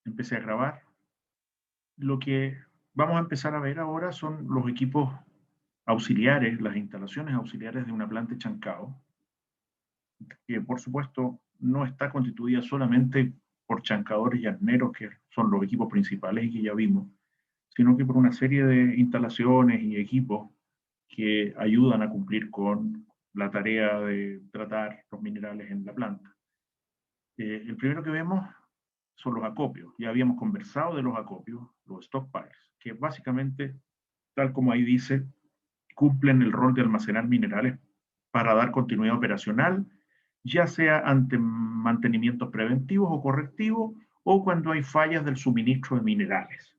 empecé a grabar. Lo que vamos a empezar a ver ahora son los equipos auxiliares, las instalaciones auxiliares de una planta de chancado, que por supuesto no está constituida solamente por chancadores y arneros, que son los equipos principales y que ya vimos, sino que por una serie de instalaciones y equipos que ayudan a cumplir con la tarea de tratar los minerales en la planta. El primero que vemos son los acopios. Ya habíamos conversado de los acopios, los stockpiles, que básicamente, tal como ahí dice, cumplen el rol de almacenar minerales para dar continuidad operacional, ya sea ante mantenimientos preventivos o correctivos o cuando hay fallas del suministro de minerales.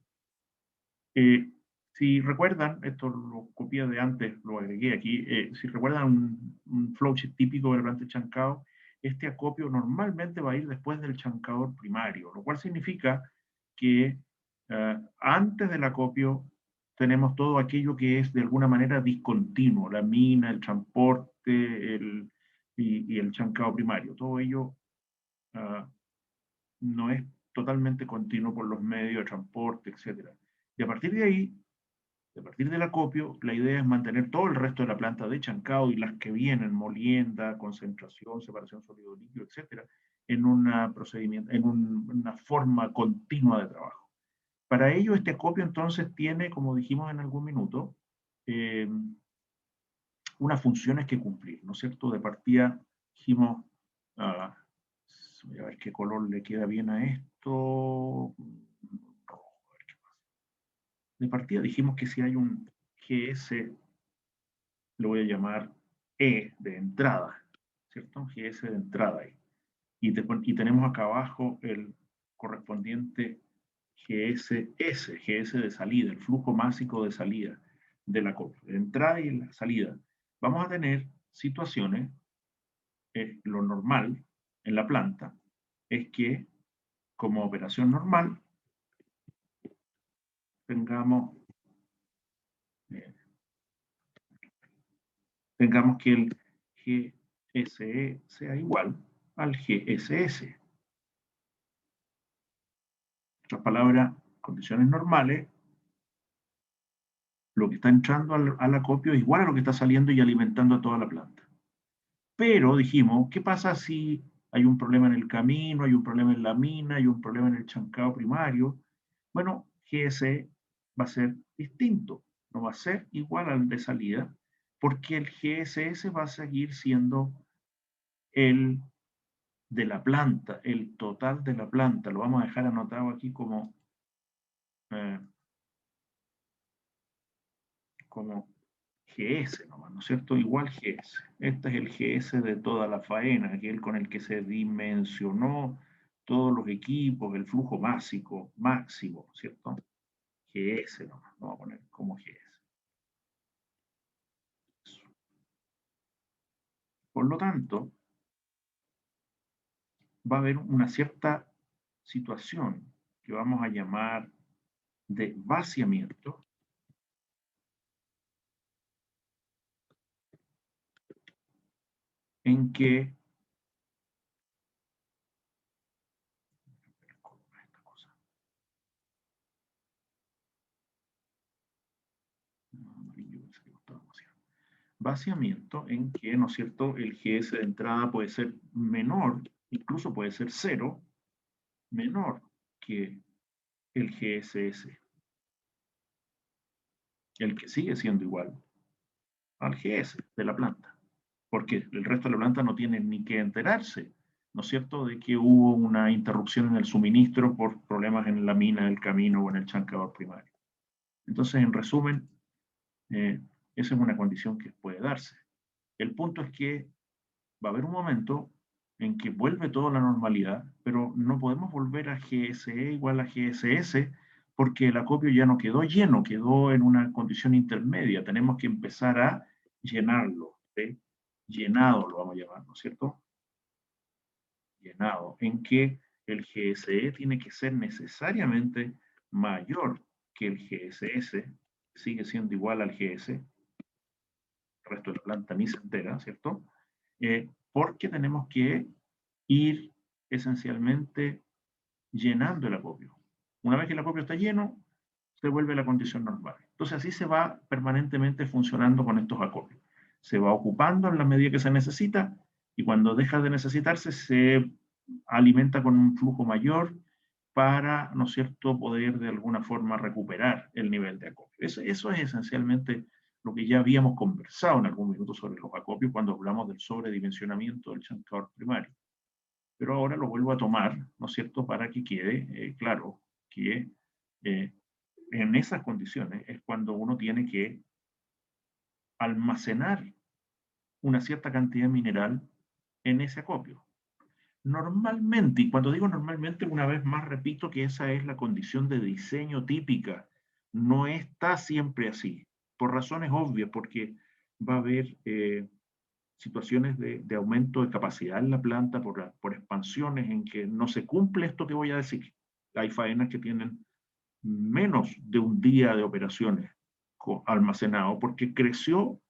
Si recuerdan, esto lo copié de antes, lo agregué aquí, si recuerdan un flowchart típico del planta de chancado, este acopio normalmente va a ir después del chancador primario, lo cual significa que antes del acopio tenemos todo aquello que es de alguna manera discontinuo, la mina, el transporte y el chancado primario. Todo ello no es totalmente continuo por los medios de transporte, etc. Y a partir de ahí, a partir del acopio, la idea es mantener todo el resto de la planta de chancado y las que vienen, molienda, concentración, separación sólido-líquido, etcétera, en una procedimiento, en una forma continua de trabajo. Para ello, este acopio entonces tiene, como dijimos en algún minuto, eh, unas funciones que cumplir, ¿no es cierto? De partida dijimos, uh, voy a ver qué color le queda bien a esto. De partida dijimos que si hay un GS, lo voy a llamar E de entrada, ¿cierto? GS de entrada ahí. Y tenemos acá abajo el correspondiente GSS, GS de salida, el flujo másico de salida de la copia, de entrada y la salida. Vamos a tener situaciones, lo normal en la planta es que como operación normal tengamos, eh, tengamos que el GSE sea igual al GSS. En otras palabras, condiciones normales, lo que está entrando al acopio es igual a lo que está saliendo y alimentando a toda la planta. Pero dijimos, ¿qué pasa si hay un problema en el camino, hay un problema en la mina, hay un problema en el chancado primario? Bueno, GSE va a ser distinto, no va a ser igual al de salida, porque el GSS va a seguir siendo el de la planta, el total de la planta. Lo vamos a dejar anotado aquí eh, como GS nomás, ¿no es cierto? Igual GS. Este es el GS de toda la faena, aquel con el que se dimensionó todos los equipos, el flujo máximo, ¿cierto? GS nomás, vamos a poner como GS. Por lo tanto, va a haber una cierta situación que vamos a llamar de vaciamiento, en que vaciamiento en que, ¿no es cierto?, el GS de entrada puede ser menor, incluso puede ser cero, menor que el GSS, el que sigue siendo igual al GS de la planta, porque el resto de la planta no tiene ni que enterarse, ¿no es cierto?, de que hubo una interrupción en el suministro por problemas en la mina, en el camino o en el chancador primario. Entonces, en resumen, esa es una condición que puede darse. El punto es que va a haber un momento en que vuelve todo a la normalidad, pero no podemos volver a GSE igual a GSS porque el acopio ya no quedó lleno, quedó en una condición intermedia. Tenemos que empezar a llenarlo, ¿sí? Llenado lo vamos a llamar, ¿no es cierto? Llenado, en que el GSE tiene que ser necesariamente mayor que el GSS, sigue siendo igual al GS, el resto de la planta ni se entera, ¿cierto? Porque tenemos que ir esencialmente llenando el acopio. Una vez que el acopio está lleno, se vuelve a la condición normal. Entonces así se va permanentemente funcionando con estos acopios. Se va ocupando en la medida que se necesita y cuando deja de necesitarse se alimenta con un flujo mayor para, ¿no es cierto?, poder de alguna forma recuperar el nivel de acopio. Eso es esencialmente lo que ya habíamos conversado en algún minuto sobre los acopios cuando hablamos del sobredimensionamiento del chancador primario. Pero ahora lo vuelvo a tomar, ¿no es cierto?, para que quede claro que en esas condiciones es cuando uno tiene que almacenar una cierta cantidad de mineral en ese acopio. Normalmente, y cuando digo normalmente, una vez más repito que esa es la condición de diseño típica. No está siempre así, por razones obvias, porque va a haber situaciones de aumento de capacidad en la planta por expansiones en que no se cumple esto que voy a decir. Hay faenas que tienen menos de un día de operaciones almacenado porque creció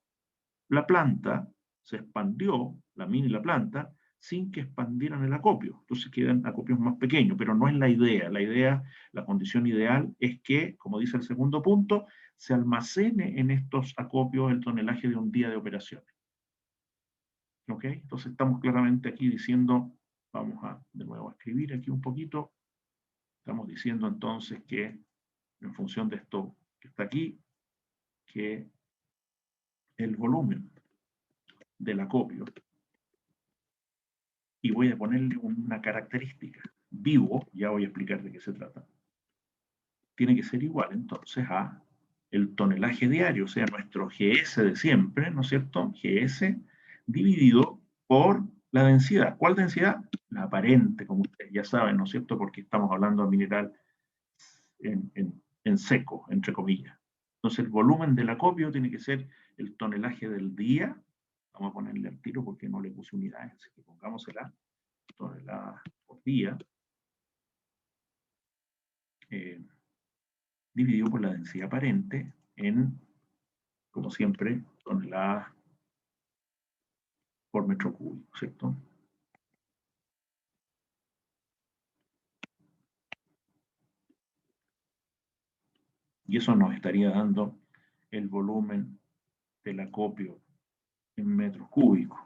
la planta, se expandió la mini la planta sin que expandieran el acopio. Entonces quedan acopios más pequeños, pero no es la idea. La idea, la condición ideal es que, como dice el segundo punto, se almacene en estos acopios el tonelaje de un día de operaciones. ¿Ok? Entonces estamos claramente aquí diciendo, vamos a de nuevo a escribir aquí un poquito, estamos diciendo entonces que en función de esto que está aquí, que el volumen del acopio, y voy a ponerle una característica, vivo, ya voy a explicar de qué se trata, tiene que ser igual entonces a el tonelaje diario, o sea, nuestro GS de siempre, ¿no es cierto? GS dividido por la densidad. ¿Cuál densidad? La aparente, como ustedes ya saben, ¿no es cierto? Porque estamos hablando de mineral en seco, entre comillas. Entonces el volumen del acopio tiene que ser el tonelaje del día. Vamos a ponerle al tiro porque no le puse unidades, así que pongámosela toneladas por día, dividido por la densidad aparente en, como siempre, toneladas por metro cúbico, ¿cierto? Y eso nos estaría dando el volumen del acopio en metros cúbicos.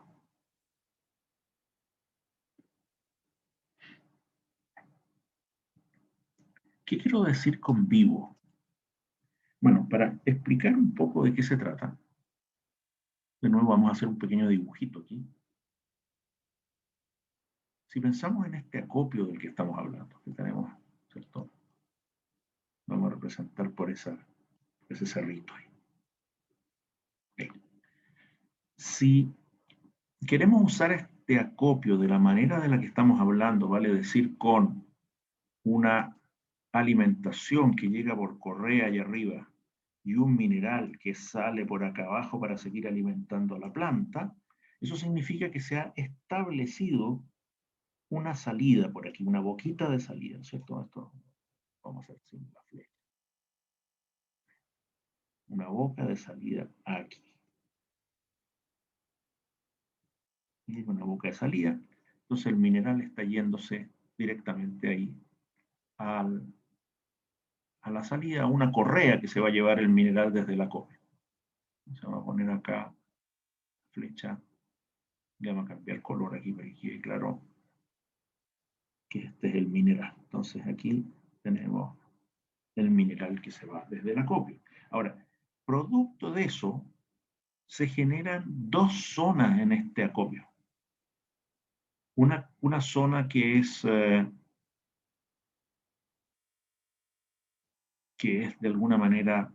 ¿Qué quiero decir con vivo? Bueno, para explicar un poco de qué se trata, de nuevo vamos a hacer un pequeño dibujito aquí. Si pensamos en este acopio del que estamos hablando, que tenemos, ¿cierto? Vamos a representar por ese cerrito ahí. Okay. Si queremos usar este acopio de la manera de la que estamos hablando, vale decir con una alimentación que llega por correa allá arriba y un mineral que sale por acá abajo para seguir alimentando a la planta, eso significa que se ha establecido una salida por aquí, una boquita de salida, ¿cierto? Esto vamos a hacer sin la flecha. Una boca de salida aquí. Y una boca de salida. Entonces el mineral está yéndose directamente ahí al, a la salida, a una correa que se va a llevar el mineral desde la copia. Se va a poner acá flecha. Le vamos a cambiar color aquí para que quede claro que este es el mineral. Entonces aquí tenemos el mineral que se va desde la copia. Ahora, producto de eso, se generan dos zonas en este acopio. Una zona que es de alguna manera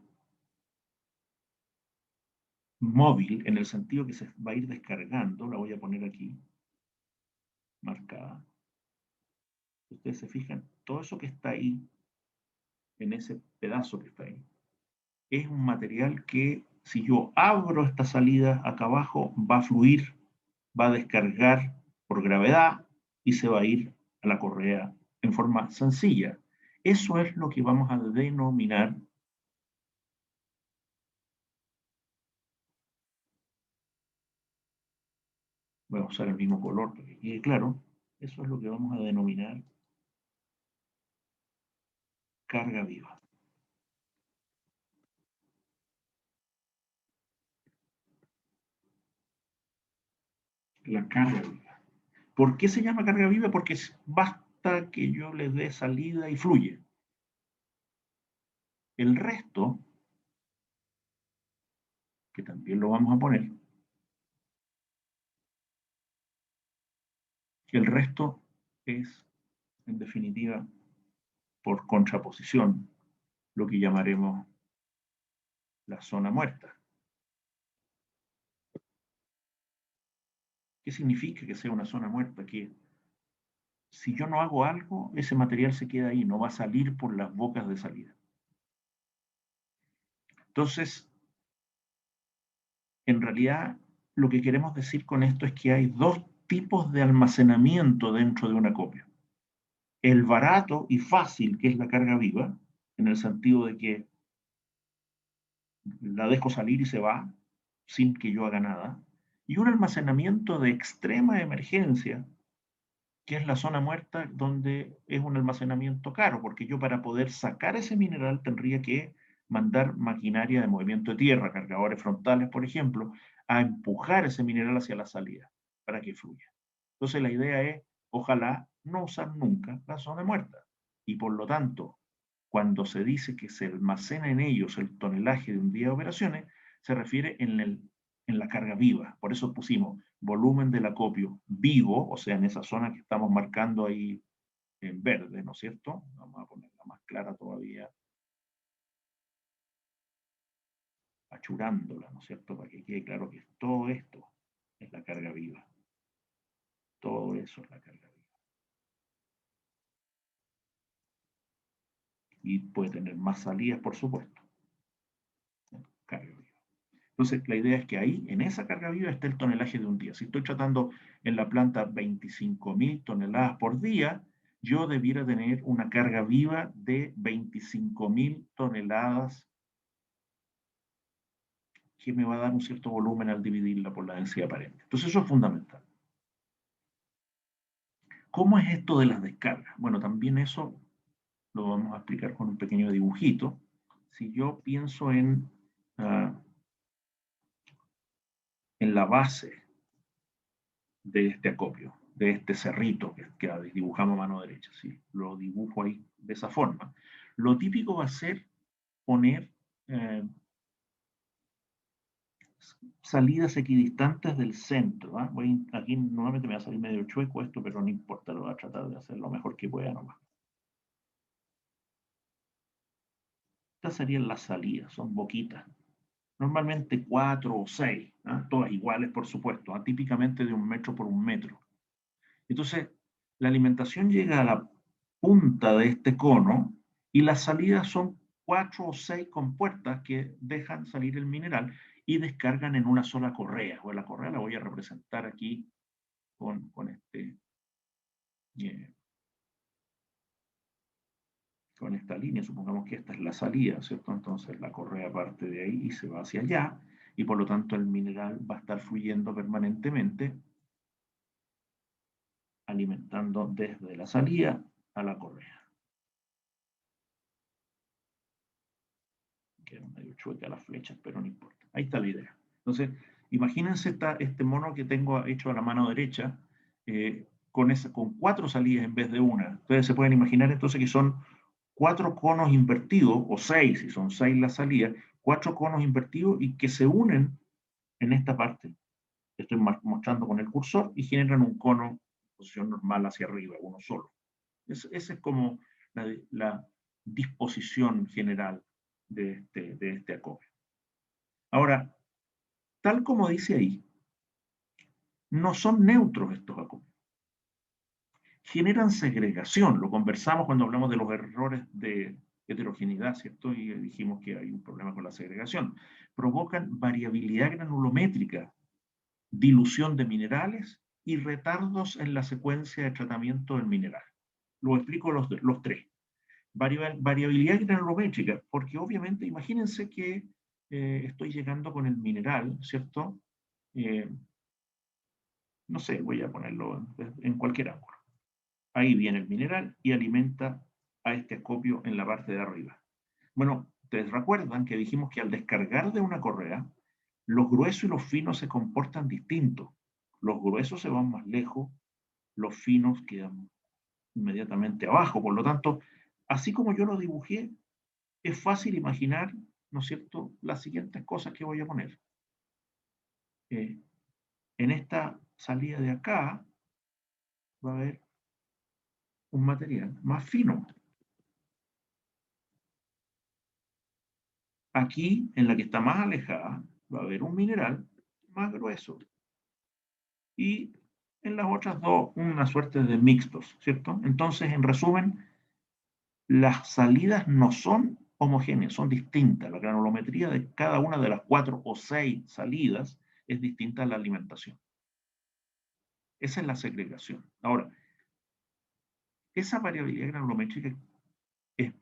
móvil, en el sentido que se va a ir descargando, la voy a poner aquí, marcada. Ustedes se fijan, todo eso que está ahí, en ese pedazo que está ahí, es un material que si yo abro esta salida acá abajo, va a fluir, va a descargar por gravedad y se va a ir a la correa en forma sencilla. Eso es lo que vamos a denominar voy a usar el mismo color para que quede claro, eso es lo que vamos a denominar carga viva. La carga viva. ¿Por qué se llama carga viva? Porque basta que yo le dé salida y fluye. El resto, que también lo vamos a poner, el resto es, en definitiva, por contraposición, lo que llamaremos la zona muerta. ¿Qué significa que sea una zona muerta? Que si yo no hago algo, ese material se queda ahí, no va a salir por las bocas de salida. Entonces, en realidad, lo que queremos decir con esto es que hay dos tipos de almacenamiento dentro de un acopio. El barato y fácil, que es la carga viva, en el sentido de que la dejo salir y se va sin que yo haga nada, y un almacenamiento de extrema emergencia, que es la zona muerta, donde es un almacenamiento caro, porque yo para poder sacar ese mineral tendría que mandar maquinaria de movimiento de tierra, cargadores frontales, por ejemplo, a empujar ese mineral hacia la salida para que fluya. Entonces la idea es, ojalá no usar nunca la zona muerta. Y por lo tanto, cuando se dice que se almacena en ellos el tonelaje de un día de operaciones, se refiere en la carga viva. Por eso pusimos volumen del acopio vivo, o sea, en esa zona que estamos marcando ahí en verde, ¿no es cierto? Vamos a ponerla más clara todavía, achurándola, ¿no es cierto? Para que quede claro que todo esto es la carga viva. Todo eso es la carga viva. Y puede tener más salidas, por supuesto. Carga viva. Entonces, la idea es que ahí, en esa carga viva, está el tonelaje de un día. Si estoy tratando en la planta 25.000 toneladas por día, yo debiera tener una carga viva de 25.000 toneladas, que me va a dar un cierto volumen al dividirla por la densidad aparente. Entonces, eso es fundamental. ¿Cómo es esto de las descargas? Bueno, también eso lo vamos a explicar con un pequeño dibujito. Si yo pienso en la base de este acopio, de este cerrito que dibujamos a mano derecha, ¿sí? Lo dibujo ahí de esa forma. Lo típico va a ser poner salidas equidistantes del centro. Aquí nuevamente me va a salir medio chueco esto, pero no importa, lo voy a tratar de hacer lo mejor que pueda nomás. Estas serían las salidas, son boquitas. Normalmente 4 o 6, todas iguales por supuesto, típicamente de 1 metro por 1 metro. Entonces, la alimentación llega a la punta de este cono y las salidas son 4 o 6 compuertas que dejan salir el mineral y descargan en una sola correa. O la correa la voy a representar aquí con eh, con esta línea. Supongamos que esta es la salida, ¿cierto? Entonces la correa parte de ahí y se va hacia allá y por lo tanto el mineral va a estar fluyendo permanentemente, alimentando desde la salida a la correa. Quedan medio chuecas las flechas, pero no importa. Ahí está la idea. Entonces, imagínense este mono que tengo hecho a la mano derecha, con 4 salidas en vez de una. Ustedes se pueden imaginar entonces que son 4 conos invertidos, o 6, si son 6 las salidas, 4 conos invertidos y que se unen en esta parte que estoy mostrando con el cursor y generan un cono en posición normal hacia arriba, uno solo. Esa es como la disposición general de este acopio. Ahora, tal como dice ahí, no son neutros estos acopios. Generan segregación, lo conversamos cuando hablamos de los errores de heterogeneidad, ¿cierto? Y dijimos que hay un problema con la segregación. Provocan variabilidad granulométrica, dilución de minerales y retardos en la secuencia de tratamiento del mineral. Lo explico los tres. Variabilidad granulométrica, porque obviamente imagínense que estoy llegando con el mineral, ¿cierto? No sé, voy a ponerlo en cualquier ángulo. Ahí viene el mineral y alimenta a este acopio en la parte de arriba. Bueno, ustedes recuerdan que dijimos que al descargar de una correa, los gruesos y los finos se comportan distintos. Los gruesos se van más lejos, los finos quedan inmediatamente abajo. Por lo tanto, así como yo lo dibujé, es fácil imaginar, ¿no es cierto?, las siguientes cosas que voy a poner. En esta salida de acá va a haber un material más fino. Aquí, en la que está más alejada, va a haber un mineral más grueso. Y en las otras dos, una suerte de mixtos, ¿cierto? Entonces, en resumen, las salidas no son homogéneas, son distintas. La granulometría de cada una de las 4 o 6 salidas es distinta a la alimentación. Esa es la segregación. Ahora, esa variabilidad granulométrica es,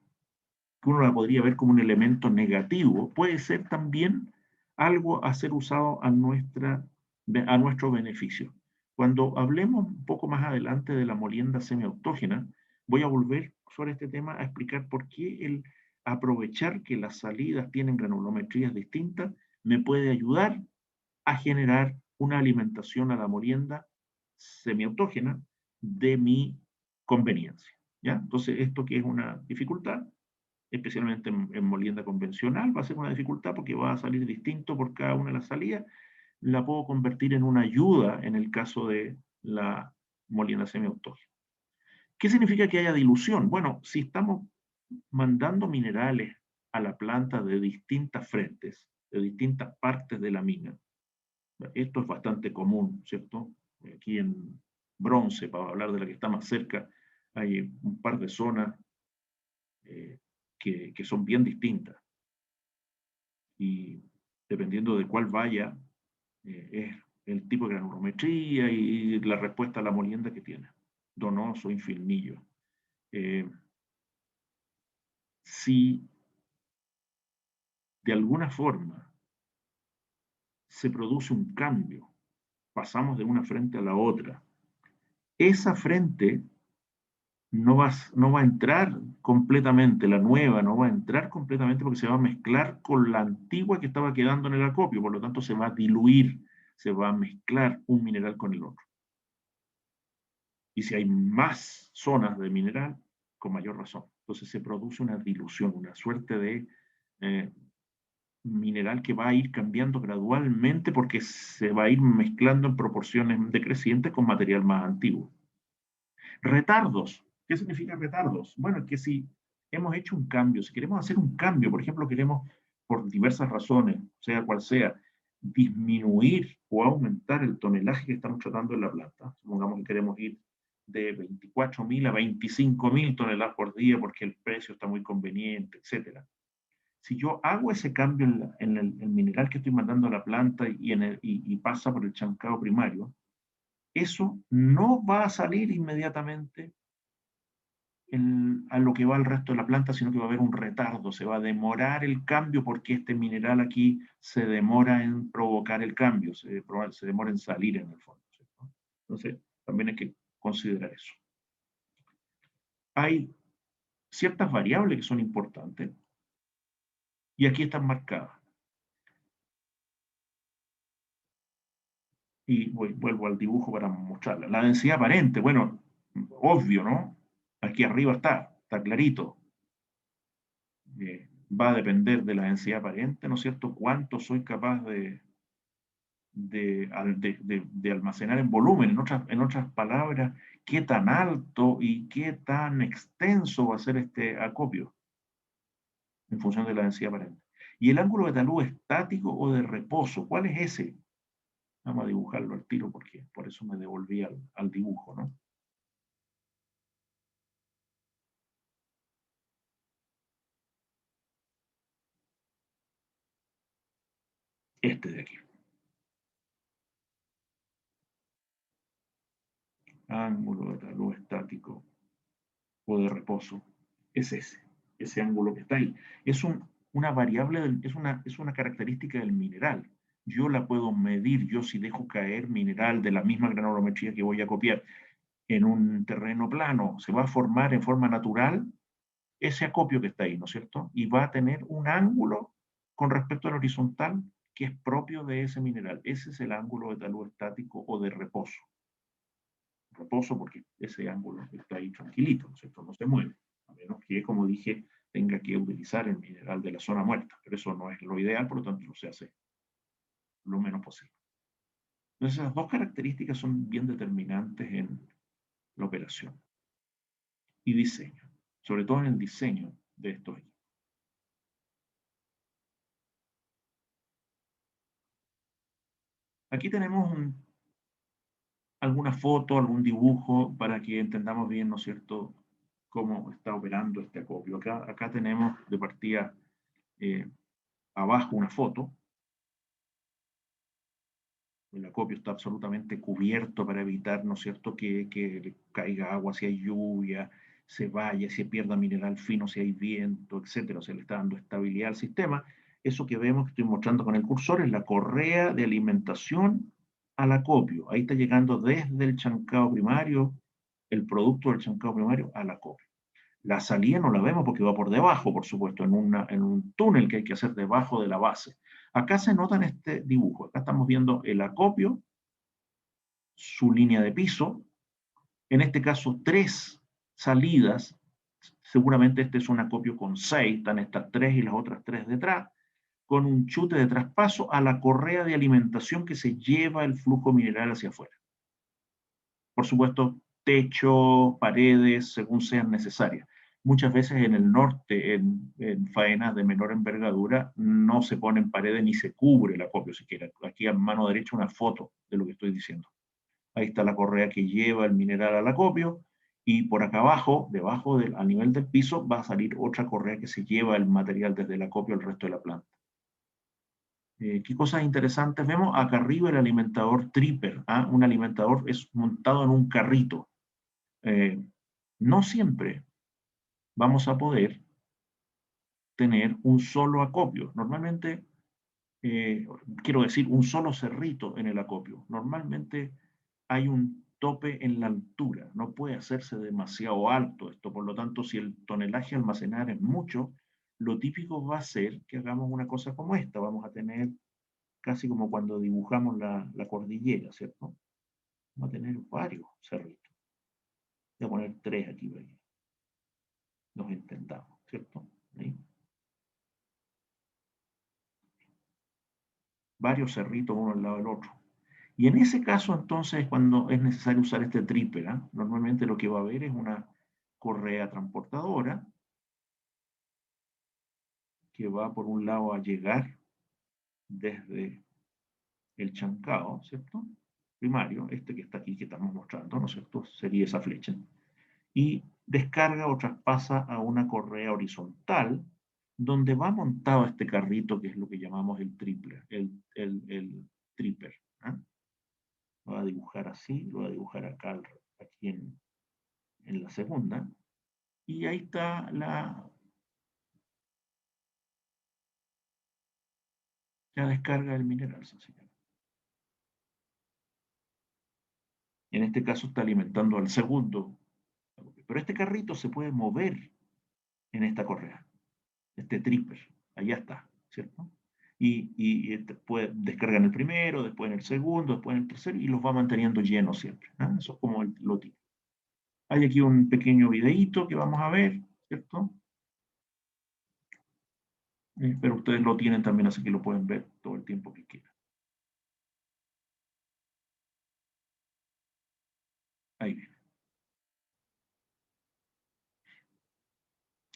que uno la podría ver como un elemento negativo, puede ser también algo a ser usado a nuestro beneficio. Cuando hablemos un poco más adelante de la molienda semiautógena, voy a volver sobre este tema a explicar por qué el aprovechar que las salidas tienen granulometrías distintas me puede ayudar a generar una alimentación a la molienda semiautógena de mi conveniencia. ¿Ya? Entonces, esto que es una dificultad, especialmente en molienda convencional, va a ser una dificultad porque va a salir distinto por cada una de las salidas. La puedo convertir en una ayuda en el caso de la molienda semiautógena. ¿Qué significa que haya dilución? Bueno, si estamos mandando minerales a la planta de distintas frentes, de distintas partes de la mina, esto es bastante común, ¿cierto? Aquí en Bronce, para hablar de la que está más cerca, hay un par de zonas que son bien distintas. Y dependiendo de cuál vaya, es el tipo de granulometría y la respuesta a la molienda que tiene. Donoso, infilmillo. Si de alguna forma se produce un cambio, pasamos de una frente a la otra, esa frente no va a entrar completamente, la nueva no va a entrar completamente porque se va a mezclar con la antigua que estaba quedando en el acopio, por lo tanto se va a diluir, se va a mezclar un mineral con el otro. Y si hay más zonas de mineral, con mayor razón. Entonces se produce una dilución, una suerte de mineral que va a ir cambiando gradualmente porque se va a ir mezclando en proporciones decrecientes con material más antiguo. Retardos. ¿Qué significa retardos? Bueno, es que si hemos hecho un cambio, si queremos hacer un cambio, por ejemplo, queremos, por diversas razones, sea cual sea, disminuir o aumentar el tonelaje que estamos tratando en la planta, supongamos que queremos ir de 24.000 a 25.000 toneladas por día porque el precio está muy conveniente, etc. Si yo hago ese cambio en el mineral que estoy mandando a la planta y pasa por el chancado primario, eso no va a salir inmediatamente a lo que va el resto de la planta, sino que va a haber un retardo, se va a demorar el cambio porque este mineral aquí se demora en provocar el cambio, se demora en salir en el fondo, ¿cierto? Entonces, también hay que considerar eso. Hay ciertas variables que son importantes y aquí están marcadas. Y vuelvo al dibujo para mostrarla. La densidad aparente, bueno, obvio, ¿no? Aquí arriba está clarito. Va a depender de la densidad aparente, ¿no es cierto? Cuánto soy capaz de almacenar en volumen. En otras palabras, qué tan alto y qué tan extenso va a ser este acopio en función de la densidad aparente. Y el ángulo de talud estático o de reposo, ¿cuál es ese? Vamos a dibujarlo al tiro porque por eso me devolví al dibujo, ¿no? Este de aquí. Ángulo de talud estático o de reposo. Es ese ángulo que está ahí. Es una variable, es una característica del mineral. Yo la puedo medir, yo si dejo caer mineral de la misma granulometría que voy a copiar en un terreno plano, se va a formar en forma natural ese acopio que está ahí, ¿no es cierto? Y va a tener un ángulo con respecto al horizontal que es propio de ese mineral. Ese es el ángulo de talud estático o de reposo. Reposo porque ese ángulo está ahí tranquilito, ¿no es cierto? No se mueve, a menos que, como dije, tenga que utilizar el mineral de la zona muerta, pero eso no es lo ideal, por lo tanto se hace lo menos posible. Entonces, esas dos características son bien determinantes en la operación y diseño, sobre todo en el diseño de estos equipos. Aquí tenemos alguna foto, algún dibujo para que entendamos bien, ¿no es cierto?, cómo está operando este acopio. Acá tenemos de partida abajo una foto. El acopio está absolutamente cubierto para evitar, ¿no es cierto?, que caiga agua si hay lluvia, se vaya, se pierda mineral fino si hay viento, etcétera. O sea, le está dando estabilidad al sistema. Eso que vemos, que estoy mostrando con el cursor, es la correa de alimentación al acopio. Ahí está llegando desde el chancado primario, el producto del chancado primario al acopio. La salida no la vemos porque va por debajo, por supuesto, en un túnel que hay que hacer debajo de la base. Acá se nota en este dibujo, acá estamos viendo el acopio, su línea de piso, en este caso 3 salidas, seguramente este es un acopio con 6, están estas 3 y las otras 3 detrás, con un chute de traspaso a la correa de alimentación que se lleva el flujo mineral hacia afuera. Por supuesto, techo, paredes, según sean necesarias. Muchas veces en el norte, en faenas de menor envergadura, no se ponen paredes ni se cubre el acopio siquiera. Aquí a mano derecha una foto de lo que estoy diciendo. Ahí está la correa que lleva el mineral al acopio y por acá abajo, a nivel del piso, va a salir otra correa que se lleva el material desde el acopio al resto de la planta. ¿Qué cosas interesantes vemos? Acá arriba el alimentador tripper. ¿Ah? Un alimentador es montado en un carrito. No siempre vamos a poder tener un solo acopio. Normalmente, quiero decir, un solo cerrito en el acopio. Normalmente hay un tope en la altura, no puede hacerse demasiado alto esto, por lo tanto, si el tonelaje a almacenar es mucho, lo típico va a ser que hagamos una cosa como esta, vamos a tener casi como cuando dibujamos la cordillera, ¿cierto? Vamos a tener varios cerritos. Voy a poner 3 aquí para que nos entendamos, ¿cierto? ¿Sí? Varios cerritos uno al lado del otro. Y en ese caso, entonces, cuando es necesario usar este trípera, ¿eh? Normalmente lo que va a haber es una correa transportadora que va por un lado a llegar desde el chancado, ¿cierto? Primario, este que está aquí, que estamos mostrando, ¿no es cierto? Sería esa flecha. Y descarga o traspasa a una correa horizontal donde va montado este carrito que es lo que llamamos el tripler, el tripper. ¿Eh? Lo voy a dibujar así, lo voy a dibujar acá, aquí en la segunda. Y ahí está la descarga del mineral, sencillamente. En este caso está alimentando al segundo. Pero este carrito se puede mover en esta correa, este tripper. Allá está, ¿cierto? Y después descargan el primero, después en el segundo, después en el tercero, y los va manteniendo llenos siempre. ¿No? Eso es como lo típico. Hay aquí un pequeño videíto que vamos a ver, ¿cierto? Pero ustedes lo tienen también, así que lo pueden ver todo el tiempo que quieran. Ahí viene.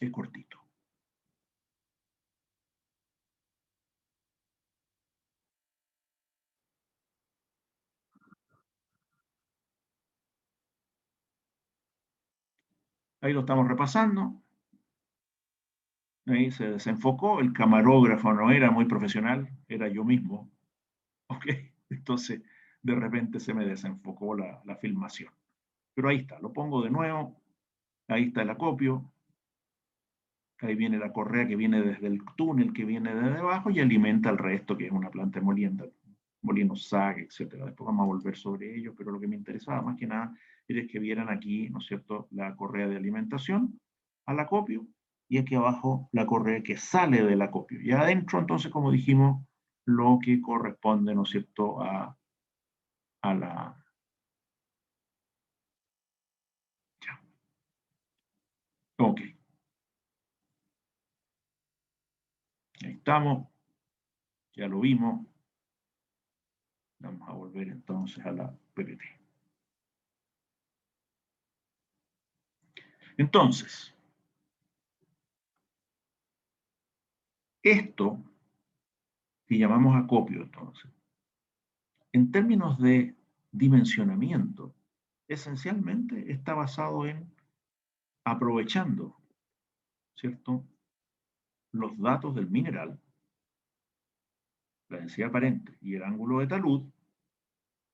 Es cortito. Ahí lo estamos repasando. Ahí se desenfocó. El camarógrafo no era muy profesional, era yo mismo. ¿Ok? Entonces, de repente se me desenfocó la filmación. Pero ahí está, lo pongo de nuevo. Ahí está el acopio. Ahí viene la correa que viene desde el túnel que viene desde abajo y alimenta el resto, que es una planta molienda, molino SAG, etc. Después vamos a volver sobre ello, pero lo que me interesaba más que nada era que vieran aquí, ¿no es cierto?, la correa de alimentación al acopio y aquí abajo la correa que sale del acopio. Y adentro, entonces, como dijimos, lo que corresponde, ¿no es cierto?, a la... Ya. Ok, ahí estamos, ya lo vimos. Vamos a volver entonces a la PPT. Entonces, esto que llamamos acopio, entonces, en términos de dimensionamiento, esencialmente está basado en aprovechando, ¿cierto?, los datos del mineral, la densidad aparente y el ángulo de talud,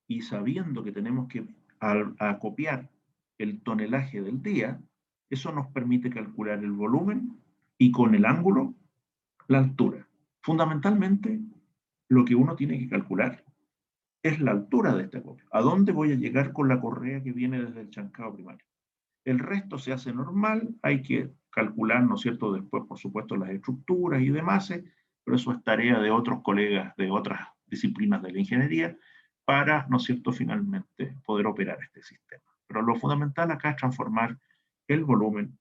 y sabiendo que tenemos que acopiar el tonelaje del día, eso nos permite calcular el volumen y con el ángulo la altura. Fundamentalmente, lo que uno tiene que calcular es la altura de este acopio. ¿A dónde voy a llegar con la correa que viene desde el chancado primario? El resto se hace normal, hay que calcular, ¿no es cierto?, después, por supuesto, las estructuras y demás, pero eso es tarea de otros colegas de otras disciplinas de la ingeniería para, ¿no es cierto?, finalmente poder operar este sistema. Pero lo fundamental acá es transformar el volumen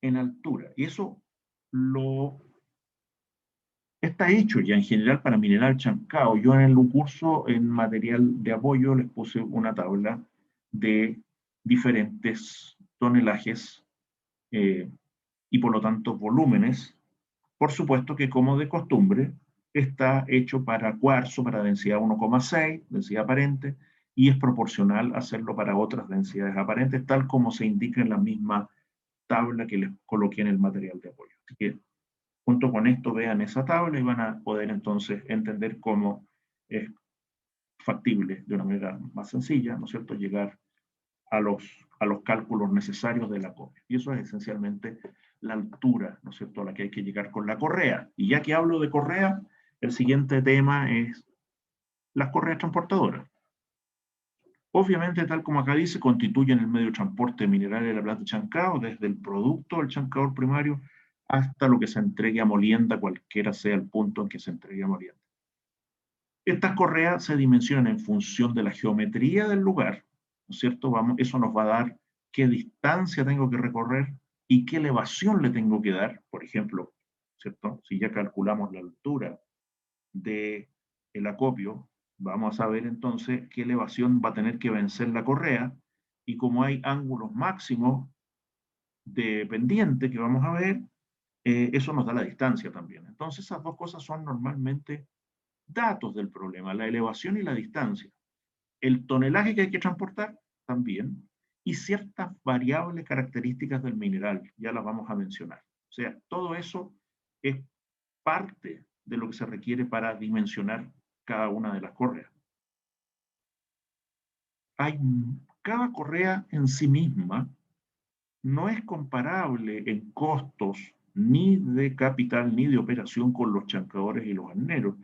en altura. Y eso lo está hecho ya en general para mineral chancao. Yo en el curso, en material de apoyo, les puse una tabla de diferentes tonelajes y por lo tanto volúmenes. Por supuesto que como de costumbre está hecho para cuarzo, para densidad 1,6, densidad aparente, y es proporcional hacerlo para otras densidades aparentes, tal como se indica en la misma tabla que les coloqué en el material de apoyo. Así que junto con esto vean esa tabla y van a poder entonces entender cómo es factible de una manera más sencilla, ¿no es cierto?, llegar a los cálculos necesarios de la copia. Y eso es esencialmente la altura, ¿no es cierto?, a la que hay que llegar con la correa. Y ya que hablo de correa, el siguiente tema es las correas transportadoras. Obviamente, tal como acá dice, constituyen el medio de transporte mineral de la planta de chancao, desde el producto del chancador primario hasta lo que se entregue a molienda, cualquiera sea el punto en que se entregue a molienda. Estas correas se dimensionan en función de la geometría del lugar, ¿no es cierto? Eso nos va a dar qué distancia tengo que recorrer y qué elevación le tengo que dar. Por ejemplo, ¿cierto? Si ya calculamos la altura del acopio, vamos a saber entonces qué elevación va a tener que vencer la correa, y como hay ángulos máximos de pendiente que vamos a ver, eso nos da la distancia también. Entonces esas dos cosas son normalmente datos del problema, la elevación y la distancia. El tonelaje que hay que transportar también, y ciertas variables características del mineral, ya las vamos a mencionar. O sea, todo eso es parte de lo que se requiere para dimensionar cada una de las correas. Hay, cada correa en sí misma no es comparable en costos ni de capital ni de operación con los chancadores y los arneros,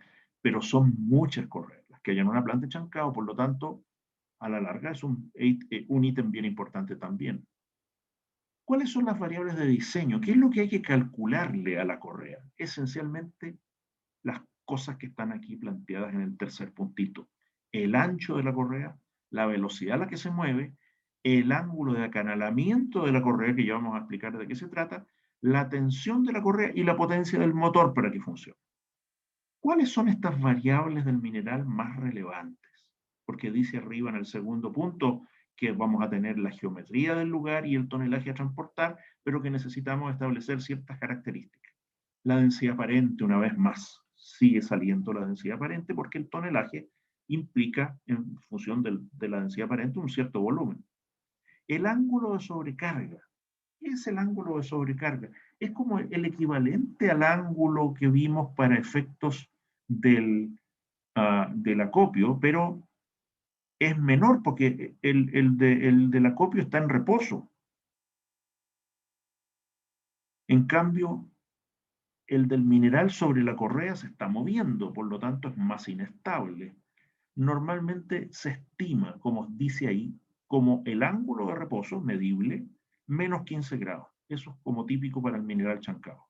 pero son muchas correas las que hay en una planta de chancado, por lo tanto, a la larga es un ítem bien importante también. ¿Cuáles son las variables de diseño? ¿Qué es lo que hay que calcularle a la correa? Esencialmente, las cosas que están aquí planteadas en el tercer puntito. El ancho de la correa, la velocidad a la que se mueve, el ángulo de acanalamiento de la correa, que ya vamos a explicar de qué se trata, la tensión de la correa y la potencia del motor para que funcione. ¿Cuáles son estas variables del mineral más relevantes? Porque dice arriba en el segundo punto que vamos a tener la geometría del lugar y el tonelaje a transportar, pero que necesitamos establecer ciertas características. La densidad aparente, una vez más, sigue saliendo la densidad aparente porque el tonelaje implica, en función de la densidad aparente, un cierto volumen. El ángulo de sobrecarga. ¿Qué es el ángulo de sobrecarga? Es como el equivalente al ángulo que vimos para efectos del acopio, pero es menor porque el del acopio está en reposo. En cambio, el del mineral sobre la correa se está moviendo, por lo tanto es más inestable. Normalmente se estima, como dice ahí, como el ángulo de reposo medible menos 15 grados. Eso es como típico para el mineral chancao,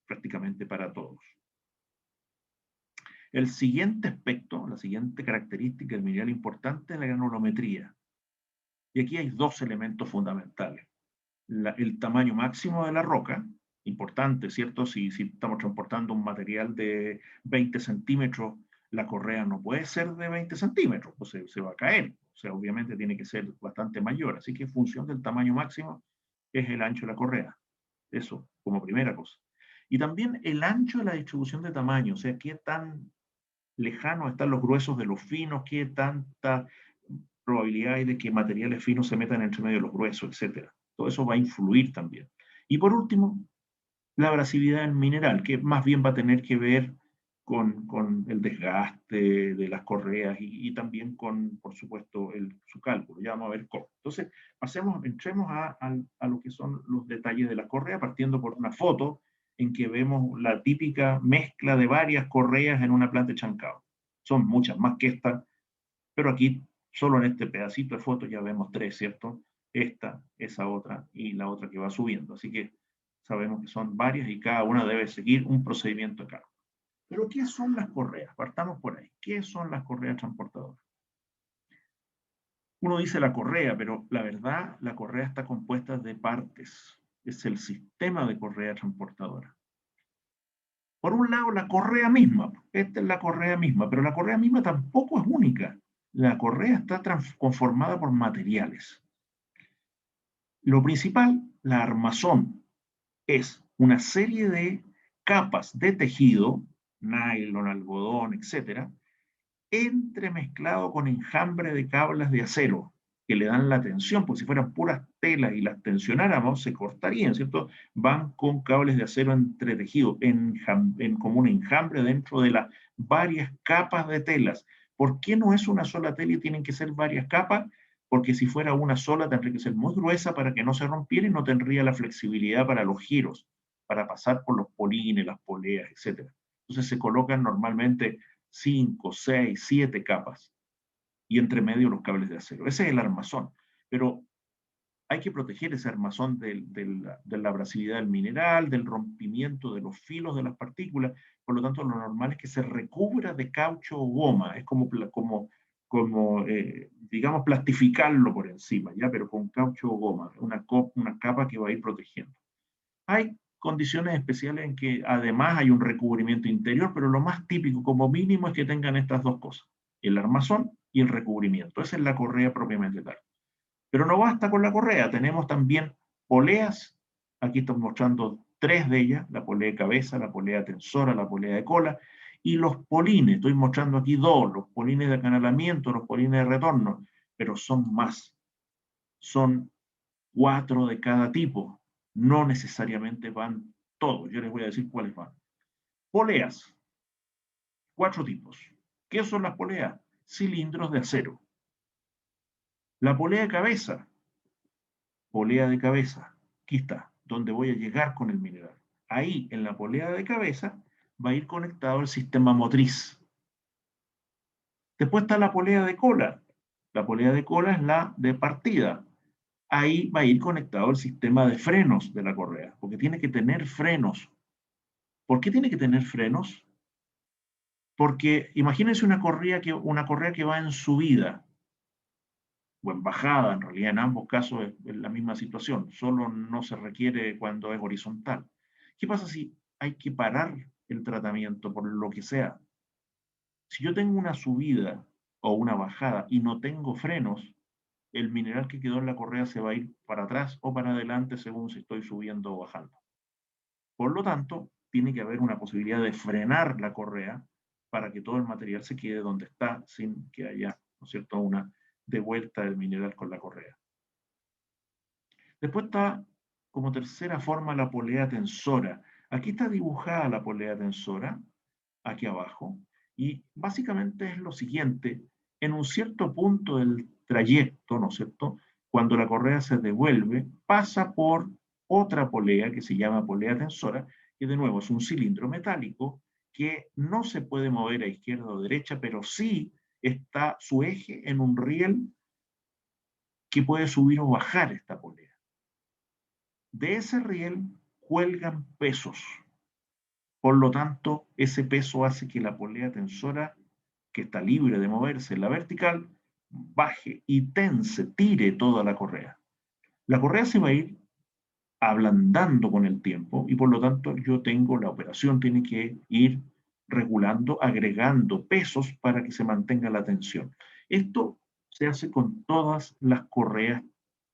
prácticamente para todos. El siguiente aspecto, la siguiente característica del mineral importante es la granulometría. Y aquí hay dos elementos fundamentales. El tamaño máximo de la roca, importante, ¿cierto? Si estamos transportando un material de 20 centímetros, la correa no puede ser de 20 centímetros, pues se va a caer. O sea, obviamente tiene que ser bastante mayor. Así que en función del tamaño máximo es el ancho de la correa. Eso, como primera cosa. Y también el ancho de la distribución de tamaño, o sea, qué tan lejanos están los gruesos de los finos, qué tanta probabilidad hay de que materiales finos se metan entre medio de los gruesos, etc. Todo eso va a influir también. Y por último, la abrasividad del mineral, que más bien va a tener que ver con el desgaste de las correas y también con, por supuesto, su cálculo. Ya vamos a ver cómo. Entonces, entremos a lo que son los detalles de la correa, partiendo por una foto en que vemos la típica mezcla de varias correas en una planta de chancao. Son muchas más que esta, pero aquí, solo en este pedacito de foto, ya vemos tres, ¿cierto? Esta, esa otra y la otra que va subiendo. Así que sabemos que son varias y cada una debe seguir un procedimiento de carga. Pero, ¿qué son las correas? Partamos por ahí. ¿Qué son las correas transportadoras? Uno dice la correa, pero la verdad, la correa está compuesta de partes. Es el sistema de correa transportadora. Por un lado, la correa misma. Esta es la correa misma, pero la correa misma tampoco es única. La correa está conformada por materiales. Lo principal, la armazón, es una serie de capas de tejido, nylon, algodón, etcétera, entremezclado con enjambre de cables de acero que le dan la tensión, porque si fueran puras telas y las tensionáramos, se cortarían, ¿cierto? Van con cables de acero entretejidos, como un enjambre dentro de las varias capas de telas. ¿Por qué no es una sola tela y tienen que ser varias capas? Porque si fuera una sola tendría que ser muy gruesa para que no se rompiera y no tendría la flexibilidad para los giros, para pasar por los polines, las poleas, etc. Entonces se colocan normalmente 5, 6, 7 capas y entre medio los cables de acero. Ese es el armazón, pero hay que proteger ese armazón de la abrasividad del mineral, del rompimiento de los filos de las partículas. Por lo tanto, lo normal es que se recubra de caucho o goma, es como digamos, plastificarlo por encima, ¿ya? Pero con caucho o goma, una capa que va a ir protegiendo. Hay condiciones especiales en que además hay un recubrimiento interior, pero lo más típico como mínimo es que tengan estas dos cosas, el armazón y el recubrimiento. Esa es la correa propiamente tal. Pero no basta con la correa, tenemos también poleas, aquí estamos mostrando tres de ellas, la polea de cabeza, la polea tensora, la polea de cola, y los polines, estoy mostrando aquí dos, los polines de acanalamiento, los polines de retorno, pero son más, son 4 de cada tipo, no necesariamente van todos, yo les voy a decir cuáles van. Poleas, 4 tipos. ¿Qué son las poleas? Cilindros de acero. La polea de cabeza, aquí está, donde voy a llegar con el mineral. Ahí, en la polea de cabeza, va a ir conectado el sistema motriz. Después está la polea de cola. La polea de cola es la de partida. Ahí va a ir conectado el sistema de frenos de la correa, porque tiene que tener frenos. ¿Por qué tiene que tener frenos? Porque imagínense una correa que va en subida o en bajada, en realidad en ambos casos es la misma situación, solo no se requiere cuando es horizontal. ¿Qué pasa si hay que parar el tratamiento por lo que sea? Si yo tengo una subida o una bajada y no tengo frenos, el mineral que quedó en la correa se va a ir para atrás o para adelante según si estoy subiendo o bajando. Por lo tanto, tiene que haber una posibilidad de frenar la correa para que todo el material se quede donde está sin que haya, ¿no es cierto?, una devuelta del mineral con la correa. Después está como tercera forma la polea tensora. Aquí está dibujada la polea tensora, aquí abajo, y básicamente es lo siguiente, en un cierto punto del trayecto, ¿no es cierto?, cuando la correa se devuelve, pasa por otra polea que se llama polea tensora, que de nuevo es un cilindro metálico que no se puede mover a izquierda o derecha, pero sí está su eje en un riel que puede subir o bajar esta polea. De ese riel cuelgan pesos. Por lo tanto, ese peso hace que la polea tensora, que está libre de moverse en la vertical, baje y tense, tire toda la correa. La correa se va a ir ablandando con el tiempo y por lo tanto la operación tiene que ir regulando, agregando pesos para que se mantenga la tensión. Esto se hace con todas las correas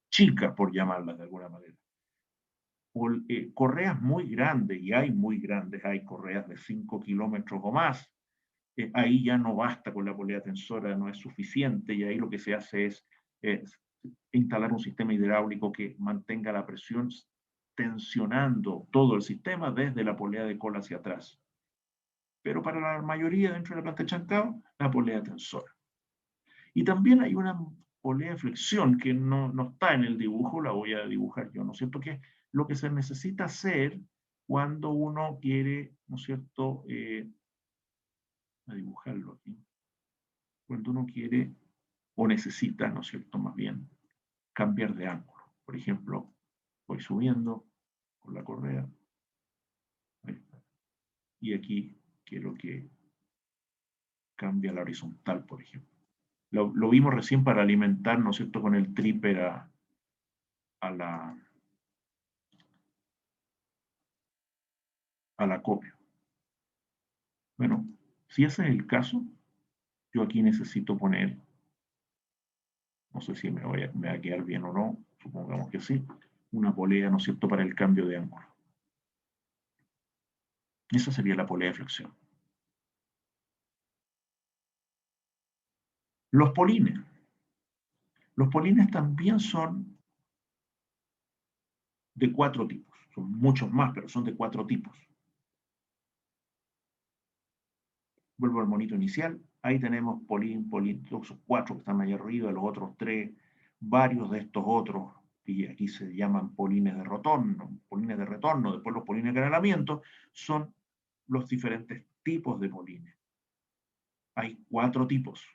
chicas, por llamarlas de alguna manera. Correas muy grandes, y hay muy grandes, hay correas de 5 kilómetros o más, ahí ya no basta con la polea tensora, no es suficiente, y ahí lo que se hace es instalar un sistema hidráulico que mantenga la presión tensionando todo el sistema desde la polea de cola hacia atrás. Pero para la mayoría dentro de la planta de chancao, la polea tensora. Y también hay una polea de flexión que no está en el dibujo, la voy a dibujar yo, ¿no es cierto? Que es lo que se necesita hacer cuando uno quiere, ¿no es cierto? A dibujarlo aquí. Cuando uno quiere o necesita, ¿no es cierto? Más bien, cambiar de ángulo. Por ejemplo, voy subiendo con la correa. Y aquí quiero que cambie a la horizontal, por ejemplo. Lo vimos recién para alimentar, ¿no es cierto?, con el tripper a la acopio. Bueno, si ese es el caso, yo aquí necesito poner, no sé si me va a quedar bien o no, supongamos que sí, una polea, ¿no es cierto?, para el cambio de ángulo. Esa sería la polea de flexión. Los polines. Los polines también son de 4 tipos. Son muchos más, pero son de 4 tipos. Vuelvo al monito inicial. Ahí tenemos polín, los 4 que están ahí arriba, los otros 3, varios de estos otros, y aquí se llaman polines de retorno, después los polines de acanalamiento, son los diferentes tipos de polines. Hay 4 tipos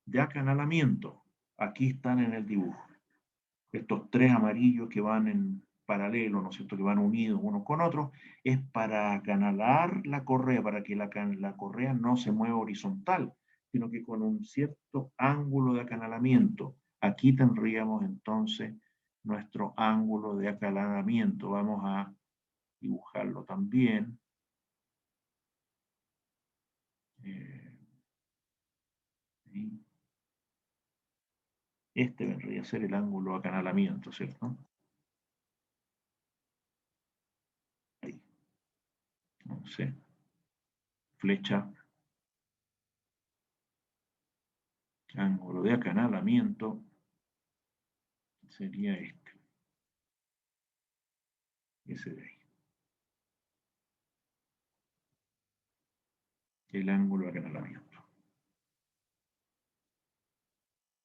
de acanalamiento. Aquí están en el dibujo. Estos 3 amarillos que van en paralelo, ¿no es cierto?, que van unidos unos con otros, es para acanalar la correa, para que la correa no se mueva horizontal, sino que con un cierto ángulo de acanalamiento. Aquí tendríamos entonces nuestro ángulo de acanalamiento. Vamos a dibujarlo también. Este vendría a ser el ángulo de acanalamiento, ¿cierto? Ahí. Entonces, flecha, ángulo de acanalamiento sería este, ese de ahí. El ángulo de acanalamiento.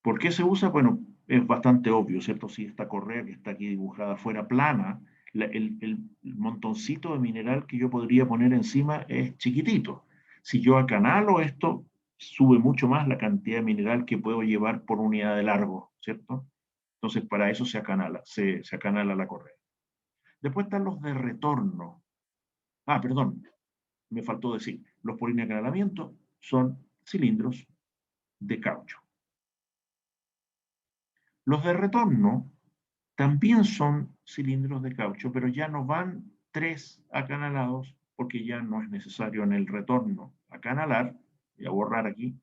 ¿Por qué se usa? Bueno, es bastante obvio, ¿cierto? Si esta correa que está aquí dibujada fuera plana, el montoncito de mineral que yo podría poner encima es chiquitito. Si yo acanalo esto, sube mucho más la cantidad de mineral que puedo llevar por unidad de largo, ¿cierto? Entonces, para eso se acanala la correa. Después están los de retorno. Ah, perdón, me faltó decir, los polines de acanalamiento son cilindros de caucho. Los de retorno también son cilindros de caucho, pero ya no van 3 acanalados porque ya no es necesario en el retorno acanalar. Voy a borrar aquí.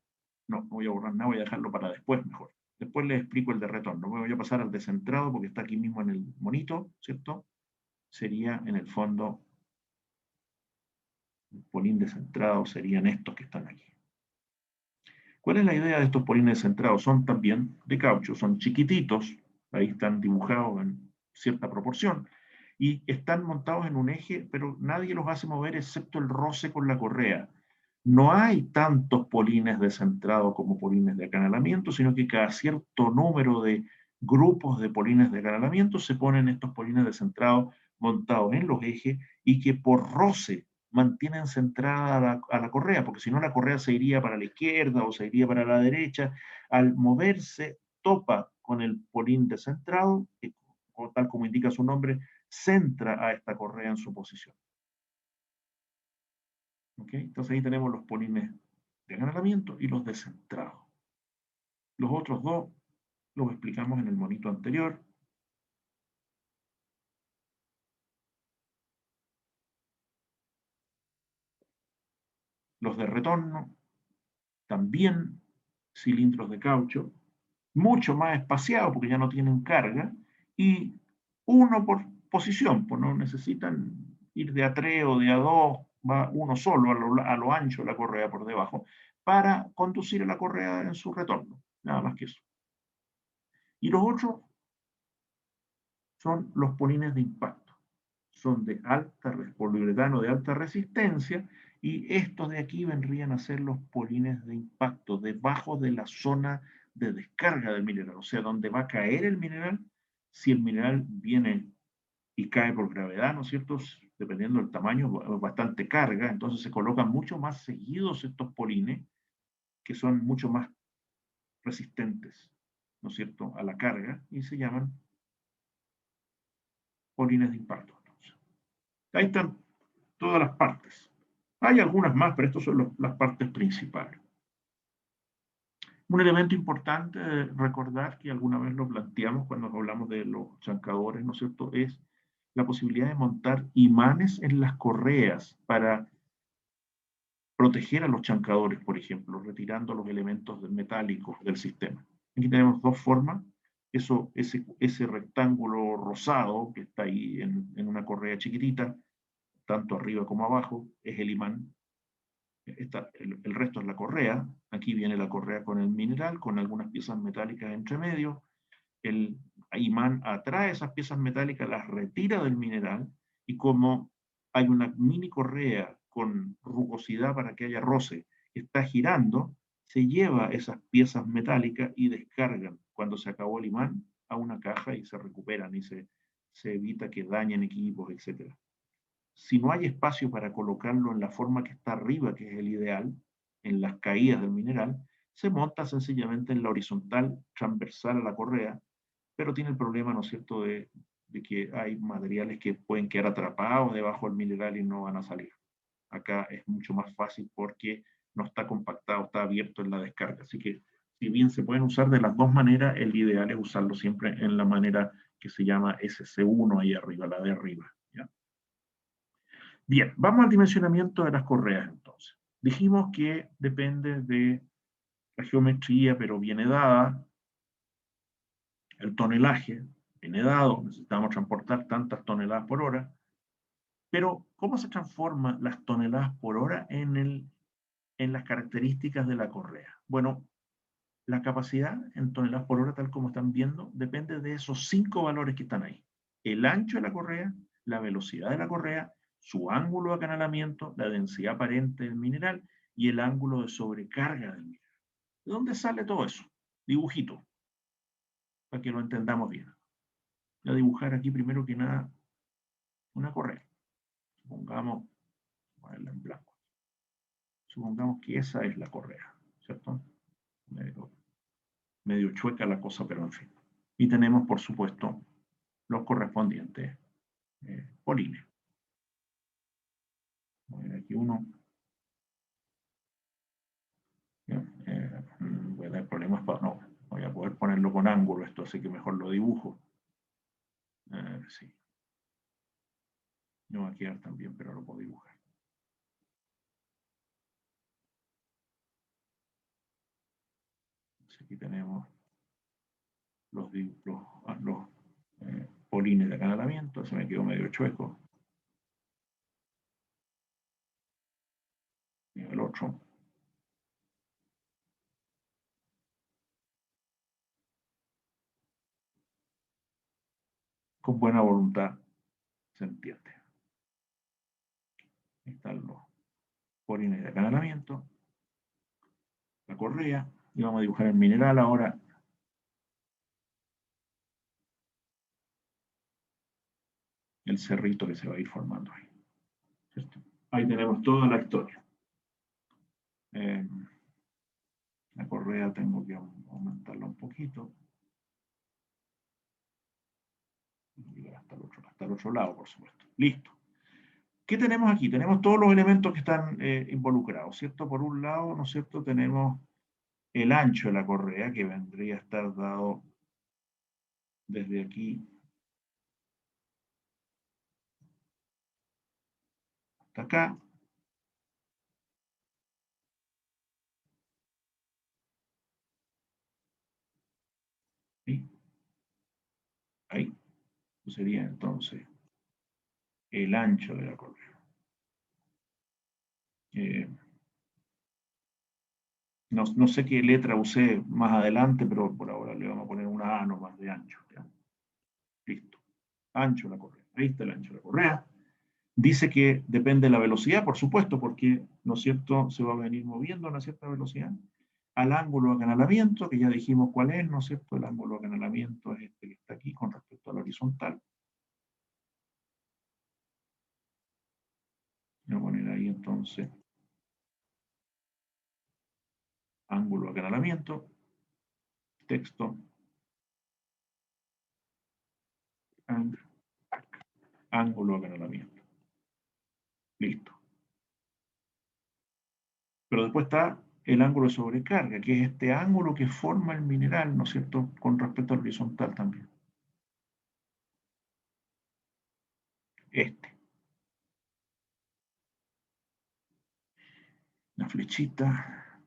No voy a borrar nada, voy a dejarlo para después mejor. Después les explico el de retorno. Voy a pasar al descentrado porque está aquí mismo en el monito, ¿cierto? Sería en el fondo, el polín descentrado serían estos que están aquí. ¿Cuál es la idea de estos polines descentrados? Son también de caucho, son chiquititos, ahí están dibujados en cierta proporción, y están montados en un eje, pero nadie los hace mover excepto el roce con la correa. No hay tantos polines descentrados como polines de acanalamiento, sino que cada cierto número de grupos de polines de acanalamiento se ponen estos polines descentrados montados en los ejes y que por roce mantienen centrada a la correa, porque si no la correa se iría para la izquierda o se iría para la derecha. Al moverse, topa con el polín descentrado, que tal como indica su nombre, centra a esta correa en su posición. ¿Ok? Entonces ahí tenemos los polines de acanalamiento y los de centrado. Los otros dos los explicamos en el monito anterior. Los de retorno, también cilindros de caucho, mucho más espaciados porque ya no tienen carga, y uno por posición, pues no necesitan ir de A3 o de A2, va uno solo a lo ancho la correa por debajo, para conducir a la correa en su retorno, nada más que eso. Y los otros son los polines de impacto, son de poliuretano de alta resistencia, y estos de aquí vendrían a ser los polines de impacto, debajo de la zona de descarga del mineral, o sea, donde va a caer el mineral, si el mineral viene y cae por gravedad, ¿no es cierto? Dependiendo del tamaño, bastante carga, entonces se colocan mucho más seguidos estos polines, que son mucho más resistentes, ¿no es cierto?, a la carga, y se llaman polines de impacto. Entonces, ahí están todas las partes. Hay algunas más, pero estas son las partes principales. Un elemento importante de recordar, que alguna vez lo planteamos cuando hablamos de los chancadores, ¿no es cierto?, es la posibilidad de montar imanes en las correas para proteger a los chancadores, por ejemplo, retirando los elementos metálicos del sistema. Aquí tenemos dos formas. Ese rectángulo rosado que está ahí en una correa chiquitita, tanto arriba como abajo, es el imán. El resto es la correa. Aquí viene la correa con el mineral, con algunas piezas metálicas entre medio. El imán atrae esas piezas metálicas, las retira del mineral, y como hay una mini correa con rugosidad para que haya roce, que está girando, se lleva esas piezas metálicas y descargan cuando se acabó el imán a una caja y se recuperan y se evita que dañen equipos, etc. Si no hay espacio para colocarlo en la forma que está arriba, que es el ideal, en las caídas del mineral, se monta sencillamente en la horizontal transversal a la correa, pero tiene el problema, ¿no es cierto?, de que hay materiales que pueden quedar atrapados debajo del mineral y no van a salir. Acá es mucho más fácil porque no está compactado, está abierto en la descarga. Así que, si bien se pueden usar de las dos maneras, el ideal es usarlo siempre en la manera que se llama SC1 ahí arriba, la de arriba. ¿Ya? Bien, vamos al dimensionamiento de las correas entonces. Dijimos que depende de la geometría, pero viene dada. El tonelaje viene dado, necesitamos transportar tantas toneladas por hora. Pero, ¿cómo se transforman las toneladas por hora en las características de la correa? Bueno, la capacidad en toneladas por hora, tal como están viendo, depende de esos 5 valores que están ahí. El ancho de la correa, la velocidad de la correa, su ángulo de acanalamiento, la densidad aparente del mineral y el ángulo de sobrecarga del mineral. ¿De dónde sale todo eso? Dibujito, para que lo entendamos bien. Voy a dibujar aquí primero que nada una correa. Supongamos, ponerla en blanco. Supongamos que esa es la correa, ¿cierto? Medio chueca la cosa, pero en fin. Y tenemos, por supuesto, los correspondientes polines. Voy a ver aquí uno. Voy a dar problemas para... No, voy a poder ponerlo con ángulo esto, así que mejor lo dibujo. Sí. No va a quedar tan bien, pero lo puedo dibujar. Aquí tenemos los polines de acanalamiento. Se me quedó medio chueco. Y el otro. Con buena voluntad se entiende. Ahí están los polines de acanalamiento, la correa, y vamos a dibujar el mineral ahora. El cerrito que se va a ir formando ahí. ¿Cierto? Ahí tenemos toda la historia. La correa tengo que aumentarla un poquito. Llegar hasta el otro lado, por supuesto. Listo. ¿Qué tenemos aquí? Tenemos todos los elementos que están involucrados, ¿cierto? Por un lado, ¿no es cierto? Tenemos el ancho de la correa, que vendría a estar dado desde aquí hasta acá. ¿Sí? Ahí. Eso sería entonces el ancho de la correa. No sé qué letra usé más adelante, pero por ahora le vamos a poner una A nomás de ancho. ¿Ya? Listo. Ancho de la correa. Ahí está el ancho de la correa. Dice que depende de la velocidad, por supuesto, porque, ¿no es cierto?, se va a venir moviendo a una cierta velocidad. Al ángulo de acanalamiento, que ya dijimos cuál es, ¿no es cierto? El ángulo de acanalamiento es este que está aquí con respecto a la horizontal. Voy a poner ahí entonces ángulo de acanalamiento, texto, ángulo de acanalamiento. Listo. Pero después está el ángulo de sobrecarga, que es este ángulo que forma el mineral, ¿no es cierto?, con respecto al horizontal también. Este. La flechita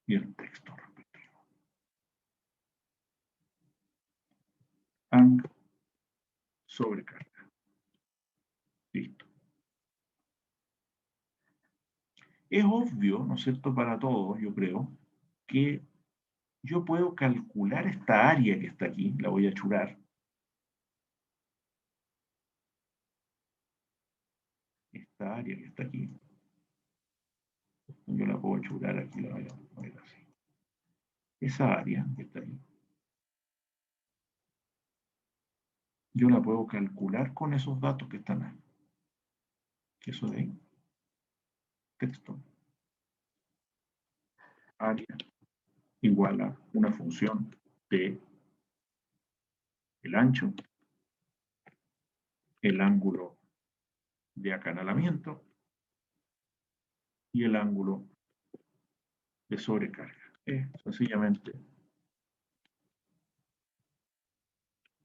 y el texto respectivo. Ángulo, sobrecarga. Listo. Es obvio, ¿no es cierto?, para todos, yo creo, que yo puedo calcular esta área que está aquí, la voy a churar. Esta área que está aquí, yo la puedo churar aquí, la voy a ver así. Esa área que está ahí, yo la puedo calcular con esos datos que están ahí. ¿Qué eso de ahí? Texto. Área igual a una función de el ancho, el ángulo de acanalamiento y el ángulo de sobrecarga. Sencillamente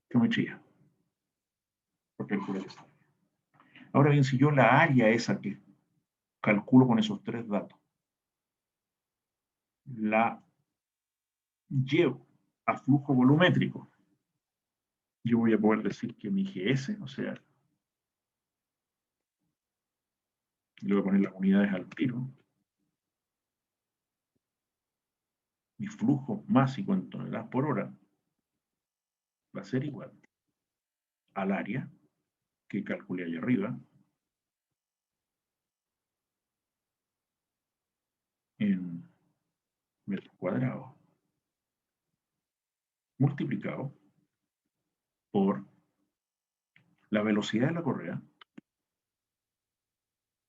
geometría. Porque ahora bien, si yo la área esa que calculo con esos tres datos, la llevo a flujo volumétrico, yo voy a poder decir que mi GS, o sea, le voy a poner las unidades al tiro, mi flujo másico en toneladas por hora va a ser igual al área que calculé allá arriba en metros cuadrados multiplicado por la velocidad de la correa,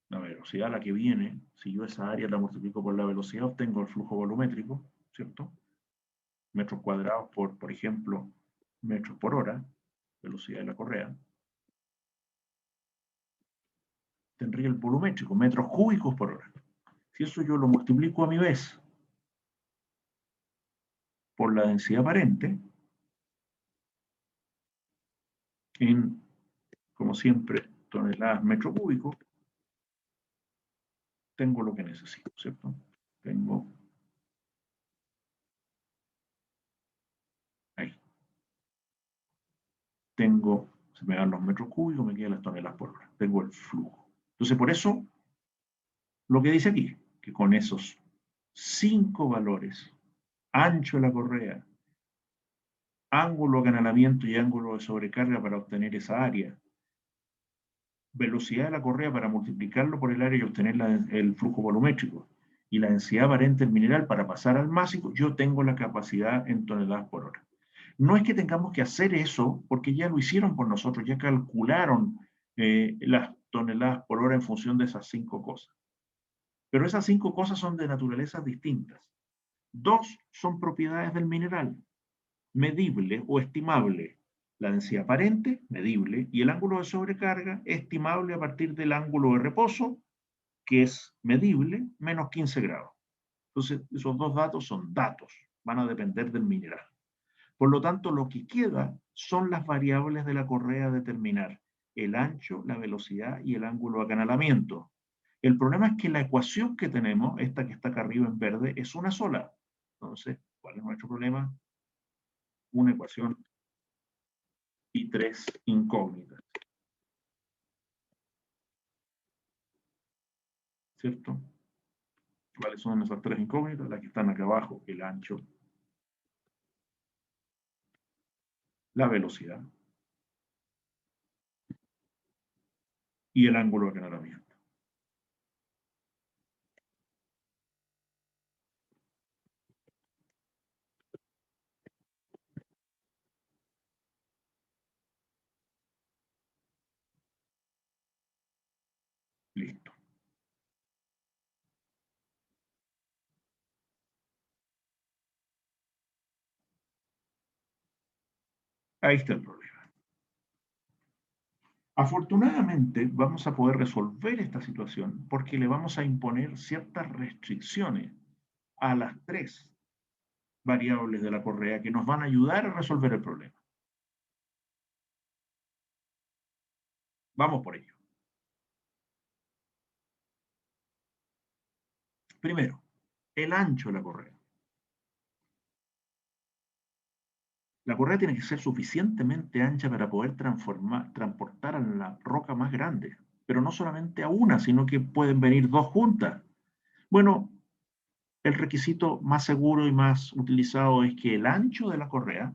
la velocidad a la que viene, si yo esa área la multiplico por la velocidad, obtengo el flujo volumétrico, ¿cierto? Metros cuadrados por ejemplo, metros por hora, velocidad de la correa. Tendría el volumétrico, metros cúbicos por hora. Si eso yo lo multiplico a mi vez por la densidad aparente, en, como siempre, toneladas metro cúbico, tengo lo que necesito, ¿cierto? Tengo ahí. Tengo, se me dan los metros cúbicos, me quedan las toneladas por hora. Tengo el flujo. Entonces, por eso, lo que dice aquí, que con esos 5 valores, ancho de la correa, ángulo de acanalamiento y ángulo de sobrecarga para obtener esa área, velocidad de la correa para multiplicarlo por el área y obtener el flujo volumétrico, y la densidad aparente del mineral para pasar al másico, yo tengo la capacidad en toneladas por hora. No es que tengamos que hacer eso, porque ya lo hicieron por nosotros, ya calcularon las toneladas por hora en función de esas 5 cosas. Pero esas 5 cosas son de naturalezas distintas. 2 son propiedades del mineral. medible o estimable. La densidad aparente, medible, y el ángulo de sobrecarga, estimable a partir del ángulo de reposo, que es medible, menos 15 grados. Entonces, esos dos datos son datos, van a depender del mineral. Por lo tanto, lo que queda son las variables de la correa a determinar: el ancho, la velocidad y el ángulo de acanalamiento. El problema es que la ecuación que tenemos, esta que está acá arriba en verde, es una sola. Entonces, ¿cuál es nuestro problema? Una ecuación y tres incógnitas. ¿Cierto? ¿Cuáles son esas tres incógnitas? Las que están acá abajo: el ancho, la velocidad y el ángulo de acanalamiento. Listo. Ahí está el problema. Afortunadamente, vamos a poder resolver esta situación porque le vamos a imponer ciertas restricciones a las tres variables de la correa que nos van a ayudar a resolver el problema. Vamos por ello. Primero, el ancho de la correa. La correa tiene que ser suficientemente ancha para poder transportar a la roca más grande, pero no solamente a una, sino que pueden venir dos juntas. Bueno, el requisito más seguro y más utilizado es que el ancho de la correa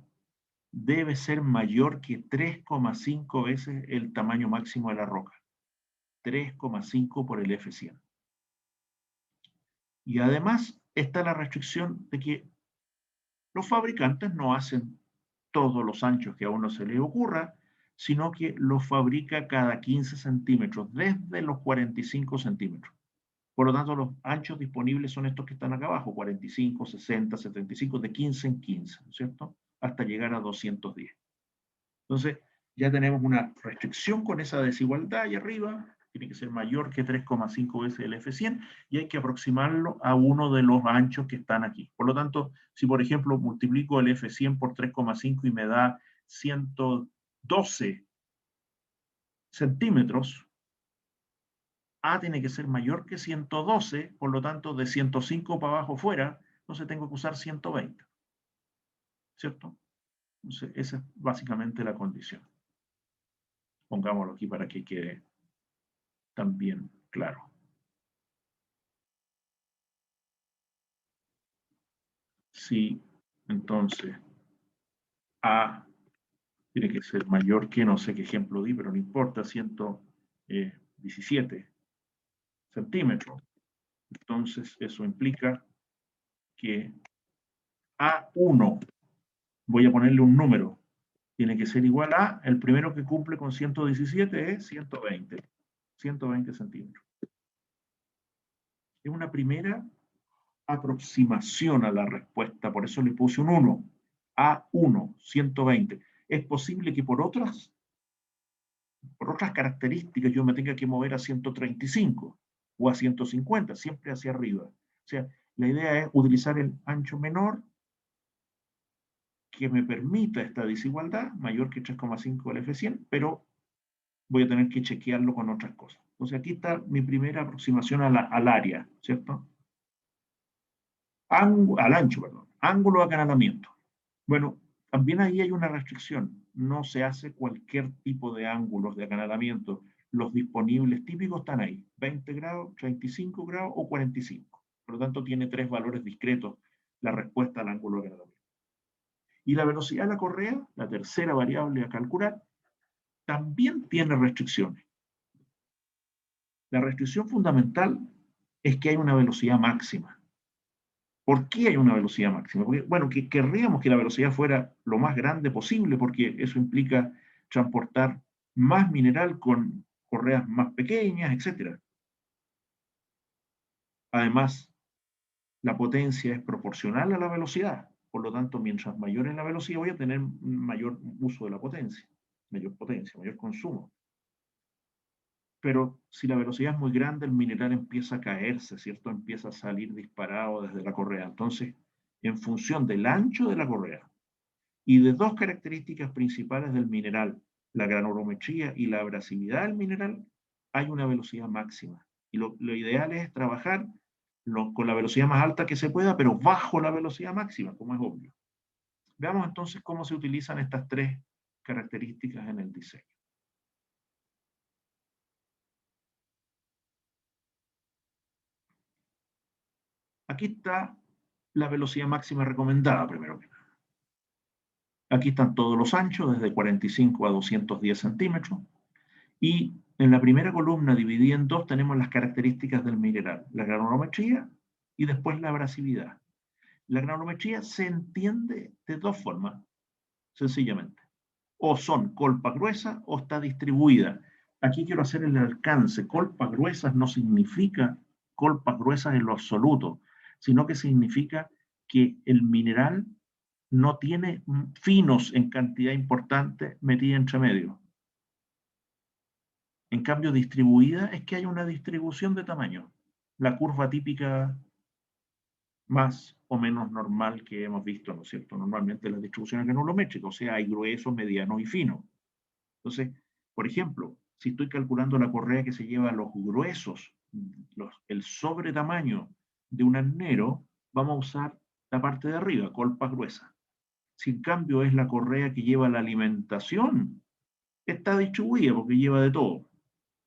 debe ser mayor que 3,5 veces el tamaño máximo de la roca. 3,5 por el F100. Y además está la restricción de que los fabricantes no hacen todos los anchos que a uno se le ocurra, sino que los fabrica cada 15 centímetros, desde los 45 centímetros. Por lo tanto, los anchos disponibles son estos que están acá abajo: 45, 60, 75, de 15 en 15, ¿cierto? Hasta llegar a 210. Entonces, ya tenemos una restricción con esa desigualdad ahí arriba, tiene que ser mayor que 3,5 veces el F100 y hay que aproximarlo a uno de los anchos que están aquí. Por lo tanto, si por ejemplo multiplico el F100 por 3,5 y me da 112 centímetros, A tiene que ser mayor que 112, por lo tanto de 105 para abajo fuera, entonces tengo que usar 120, ¿cierto? Entonces esa es básicamente la condición. Pongámoslo aquí para que quede también claro. Si entonces A tiene que ser mayor que, no sé qué ejemplo di, pero no importa, 117 centímetros, entonces eso implica que A1, voy a ponerle un número, tiene que ser igual a, el primero que cumple con 117 es 120 centímetros. Es una primera aproximación a la respuesta, por eso le puse un 1. A1, 120. Es posible que por otras características yo me tenga que mover a 135 o a 150, siempre hacia arriba. O sea, la idea es utilizar el ancho menor que me permita esta desigualdad, mayor que 3,5 del F100, pero voy a tener que chequearlo con otras cosas. Entonces aquí está mi primera aproximación al área, ¿cierto? Al ancho, perdón. Ángulo de acanalamiento. Bueno, también ahí hay una restricción. No se hace cualquier tipo de ángulos de acanalamiento. Los disponibles típicos están ahí: 20 grados, 35 grados o 45. Por lo tanto, tiene tres valores discretos la respuesta al ángulo de acanalamiento. Y la velocidad de la correa, la tercera variable a calcular, también tiene restricciones. La restricción fundamental es que hay una velocidad máxima. ¿Por qué hay una velocidad máxima? Porque, bueno, que querríamos que la velocidad fuera lo más grande posible, porque eso implica transportar más mineral con correas más pequeñas, etc. Además, la potencia es proporcional a la velocidad. Por lo tanto, mientras mayor es la velocidad, voy a tener mayor uso de la potencia, mayor consumo. Pero si la velocidad es muy grande, el mineral empieza a caerse, ¿cierto? Empieza a salir disparado desde la correa. Entonces, en función del ancho de la correa y de dos características principales del mineral, la granulometría y la abrasividad del mineral, hay una velocidad máxima. Y lo ideal es trabajar con la velocidad más alta que se pueda, pero bajo la velocidad máxima, como es obvio. Veamos entonces cómo se utilizan estas tres características en el diseño. Aquí está la velocidad máxima recomendada, primero que nada. Aquí están todos los anchos, desde 45 a 210 centímetros. Y en la primera columna, dividida en dos, tenemos las características del mineral, la granulometría y después la abrasividad. La granulometría se entiende de dos formas, sencillamente. O son colpas gruesas o está distribuida. Aquí quiero hacer el alcance. Colpas gruesas no significa colpas gruesas en lo absoluto, sino que significa que el mineral no tiene finos en cantidad importante metida entre medio. En cambio, distribuida es que hay una distribución de tamaño. La curva típica más o menos normal que hemos visto, ¿no es cierto? Normalmente las distribuciones granulométricas, o sea, hay gruesos, medianos y finos. Entonces, por ejemplo, si estoy calculando la correa que se lleva a los gruesos, el sobretamaño de un arnero, vamos a usar la parte de arriba, colpa gruesa. Si en cambio es la correa que lleva la alimentación, está distribuida porque lleva de todo.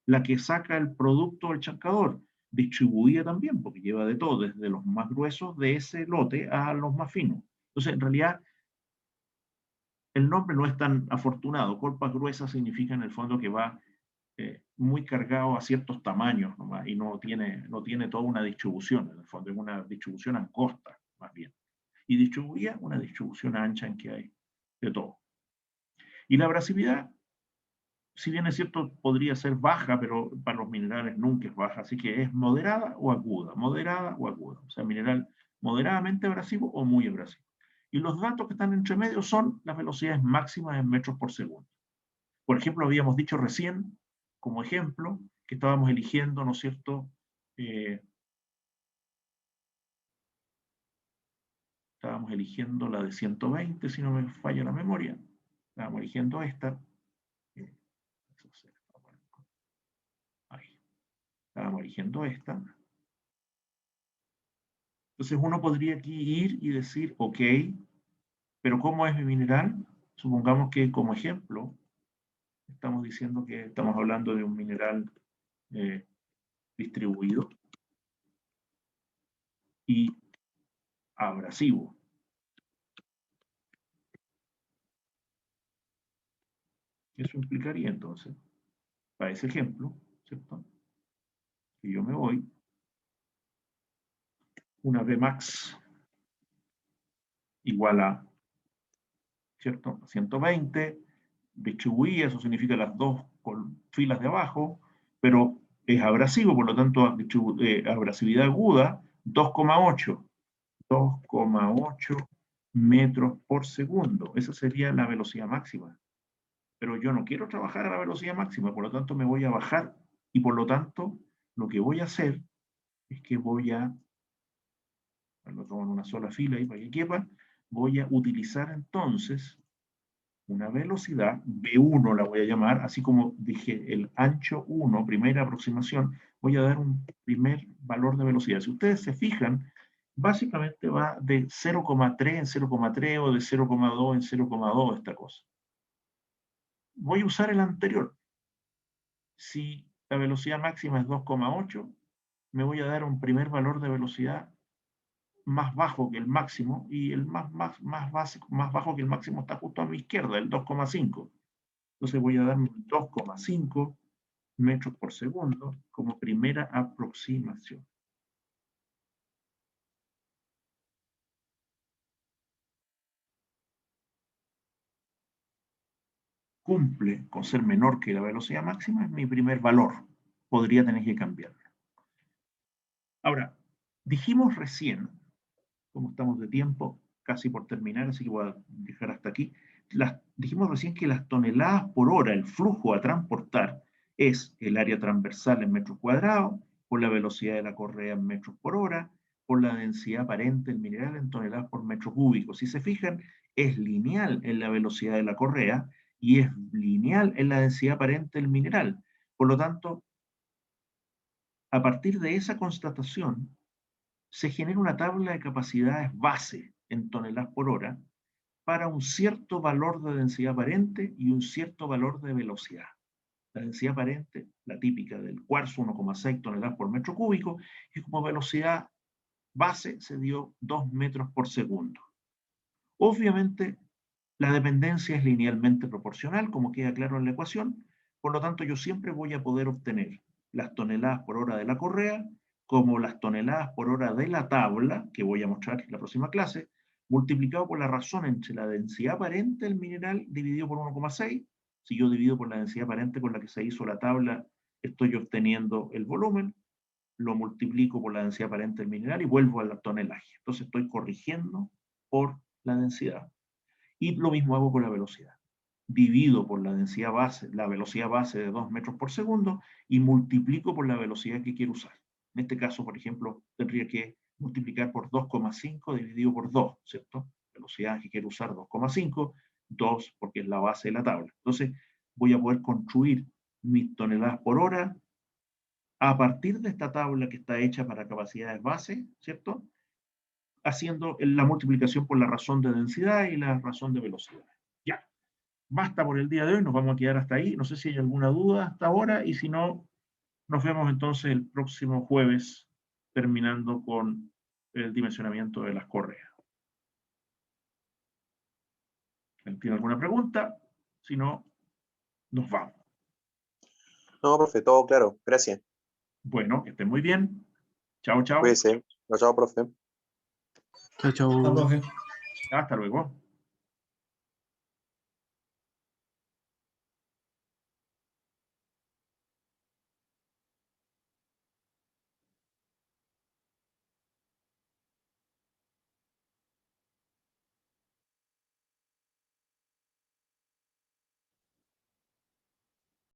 La que saca el producto del chancador, distribuida también porque lleva de todo, desde los más gruesos de ese lote a los más finos. Entonces, en realidad, el nombre no es tan afortunado. Colpa gruesa significa en el fondo que va muy cargado a ciertos tamaños nomás, y no tiene toda una distribución, en el fondo es una distribución angosta, más bien. Y distribuía una distribución ancha en que hay de todo. Y la abrasividad, si bien es cierto, podría ser baja, pero para los minerales nunca es baja, así que es moderada o aguda, o sea, mineral moderadamente abrasivo o muy abrasivo. Y los datos que están entre medio son las velocidades máximas en metros por segundo. Por ejemplo, habíamos dicho recién, como ejemplo, que estábamos eligiendo, ¿no es cierto? Estábamos eligiendo la de 120, si no me falla la memoria. Estábamos eligiendo esta. Ahí. Estábamos eligiendo esta. Entonces uno podría aquí ir y decir, ok, pero ¿cómo es mi mineral? Supongamos que como ejemplo, estamos diciendo que estamos hablando de un mineral distribuido y abrasivo. Eso implicaría entonces, para ese ejemplo, ¿cierto? Que yo me voy, una Vmax igual a, ¿cierto? 120, distribuida, eso significa las dos filas de abajo, pero es abrasivo, por lo tanto, abrasividad aguda, 2,8 metros por segundo. Esa sería la velocidad máxima. Pero yo no quiero trabajar a la velocidad máxima, por lo tanto me voy a bajar y por lo tanto lo que voy a hacer es que lo tomo en una sola fila ahí para que quepa, voy a utilizar entonces una velocidad B1, la voy a llamar, así como dije el ancho 1, primera aproximación, voy a dar un primer valor de velocidad. Si ustedes se fijan, básicamente va de 0,3 en 0,3 o de 0,2 en 0,2 esta cosa. Voy a usar el anterior. Si la velocidad máxima es 2,8, me voy a dar un primer valor de velocidad más bajo que el máximo, y el más bajo que el máximo está justo a mi izquierda, el 2,5. Entonces voy a darme 2,5 metros por segundo como primera aproximación. Cumple con ser menor que la velocidad máxima, es mi primer valor. Podría tener que cambiarlo. Ahora, dijimos recién, como estamos de tiempo, casi por terminar, así que voy a dejar hasta aquí. Dijimos recién que las toneladas por hora, el flujo a transportar, es el área transversal en metros cuadrados, por la velocidad de la correa en metros por hora, por la densidad aparente del mineral en toneladas por metro cúbico. Si se fijan, es lineal en la velocidad de la correa y es lineal en la densidad aparente del mineral. Por lo tanto, a partir de esa constatación, se genera una tabla de capacidades base en toneladas por hora para un cierto valor de densidad aparente y un cierto valor de velocidad. La densidad aparente, la típica del cuarzo, 1,6 toneladas por metro cúbico, y como velocidad base se dio 2 metros por segundo. Obviamente, la dependencia es linealmente proporcional, como queda claro en la ecuación, por lo tanto yo siempre voy a poder obtener las toneladas por hora de la correa como las toneladas por hora de la tabla, que voy a mostrar en la próxima clase, multiplicado por la razón entre la densidad aparente del mineral dividido por 1,6. Si yo divido por la densidad aparente con la que se hizo la tabla, estoy obteniendo el volumen, lo multiplico por la densidad aparente del mineral y vuelvo al tonelaje. Entonces estoy corrigiendo por la densidad. Y lo mismo hago con la velocidad. Divido por la densidad base, la velocidad base de 2 metros por segundo y multiplico por la velocidad que quiero usar. En este caso, por ejemplo, tendría que multiplicar por 2,5 dividido por 2, ¿cierto? Velocidad que quiero usar 2,5, 2 porque es la base de la tabla. Entonces, voy a poder construir mis toneladas por hora a partir de esta tabla que está hecha para capacidades base, ¿cierto? Haciendo la multiplicación por la razón de densidad y la razón de velocidad. Ya, basta por el día de hoy, nos vamos a quedar hasta ahí. No sé si hay alguna duda hasta ahora y si no, nos vemos entonces el próximo jueves terminando con el dimensionamiento de las correas. ¿Tiene alguna pregunta? Si no, nos vamos. No, profe, todo claro. Gracias. Bueno, que estén muy bien. Chao, chao. Cuídese. Chao, profe. Chao, chao. Hasta luego.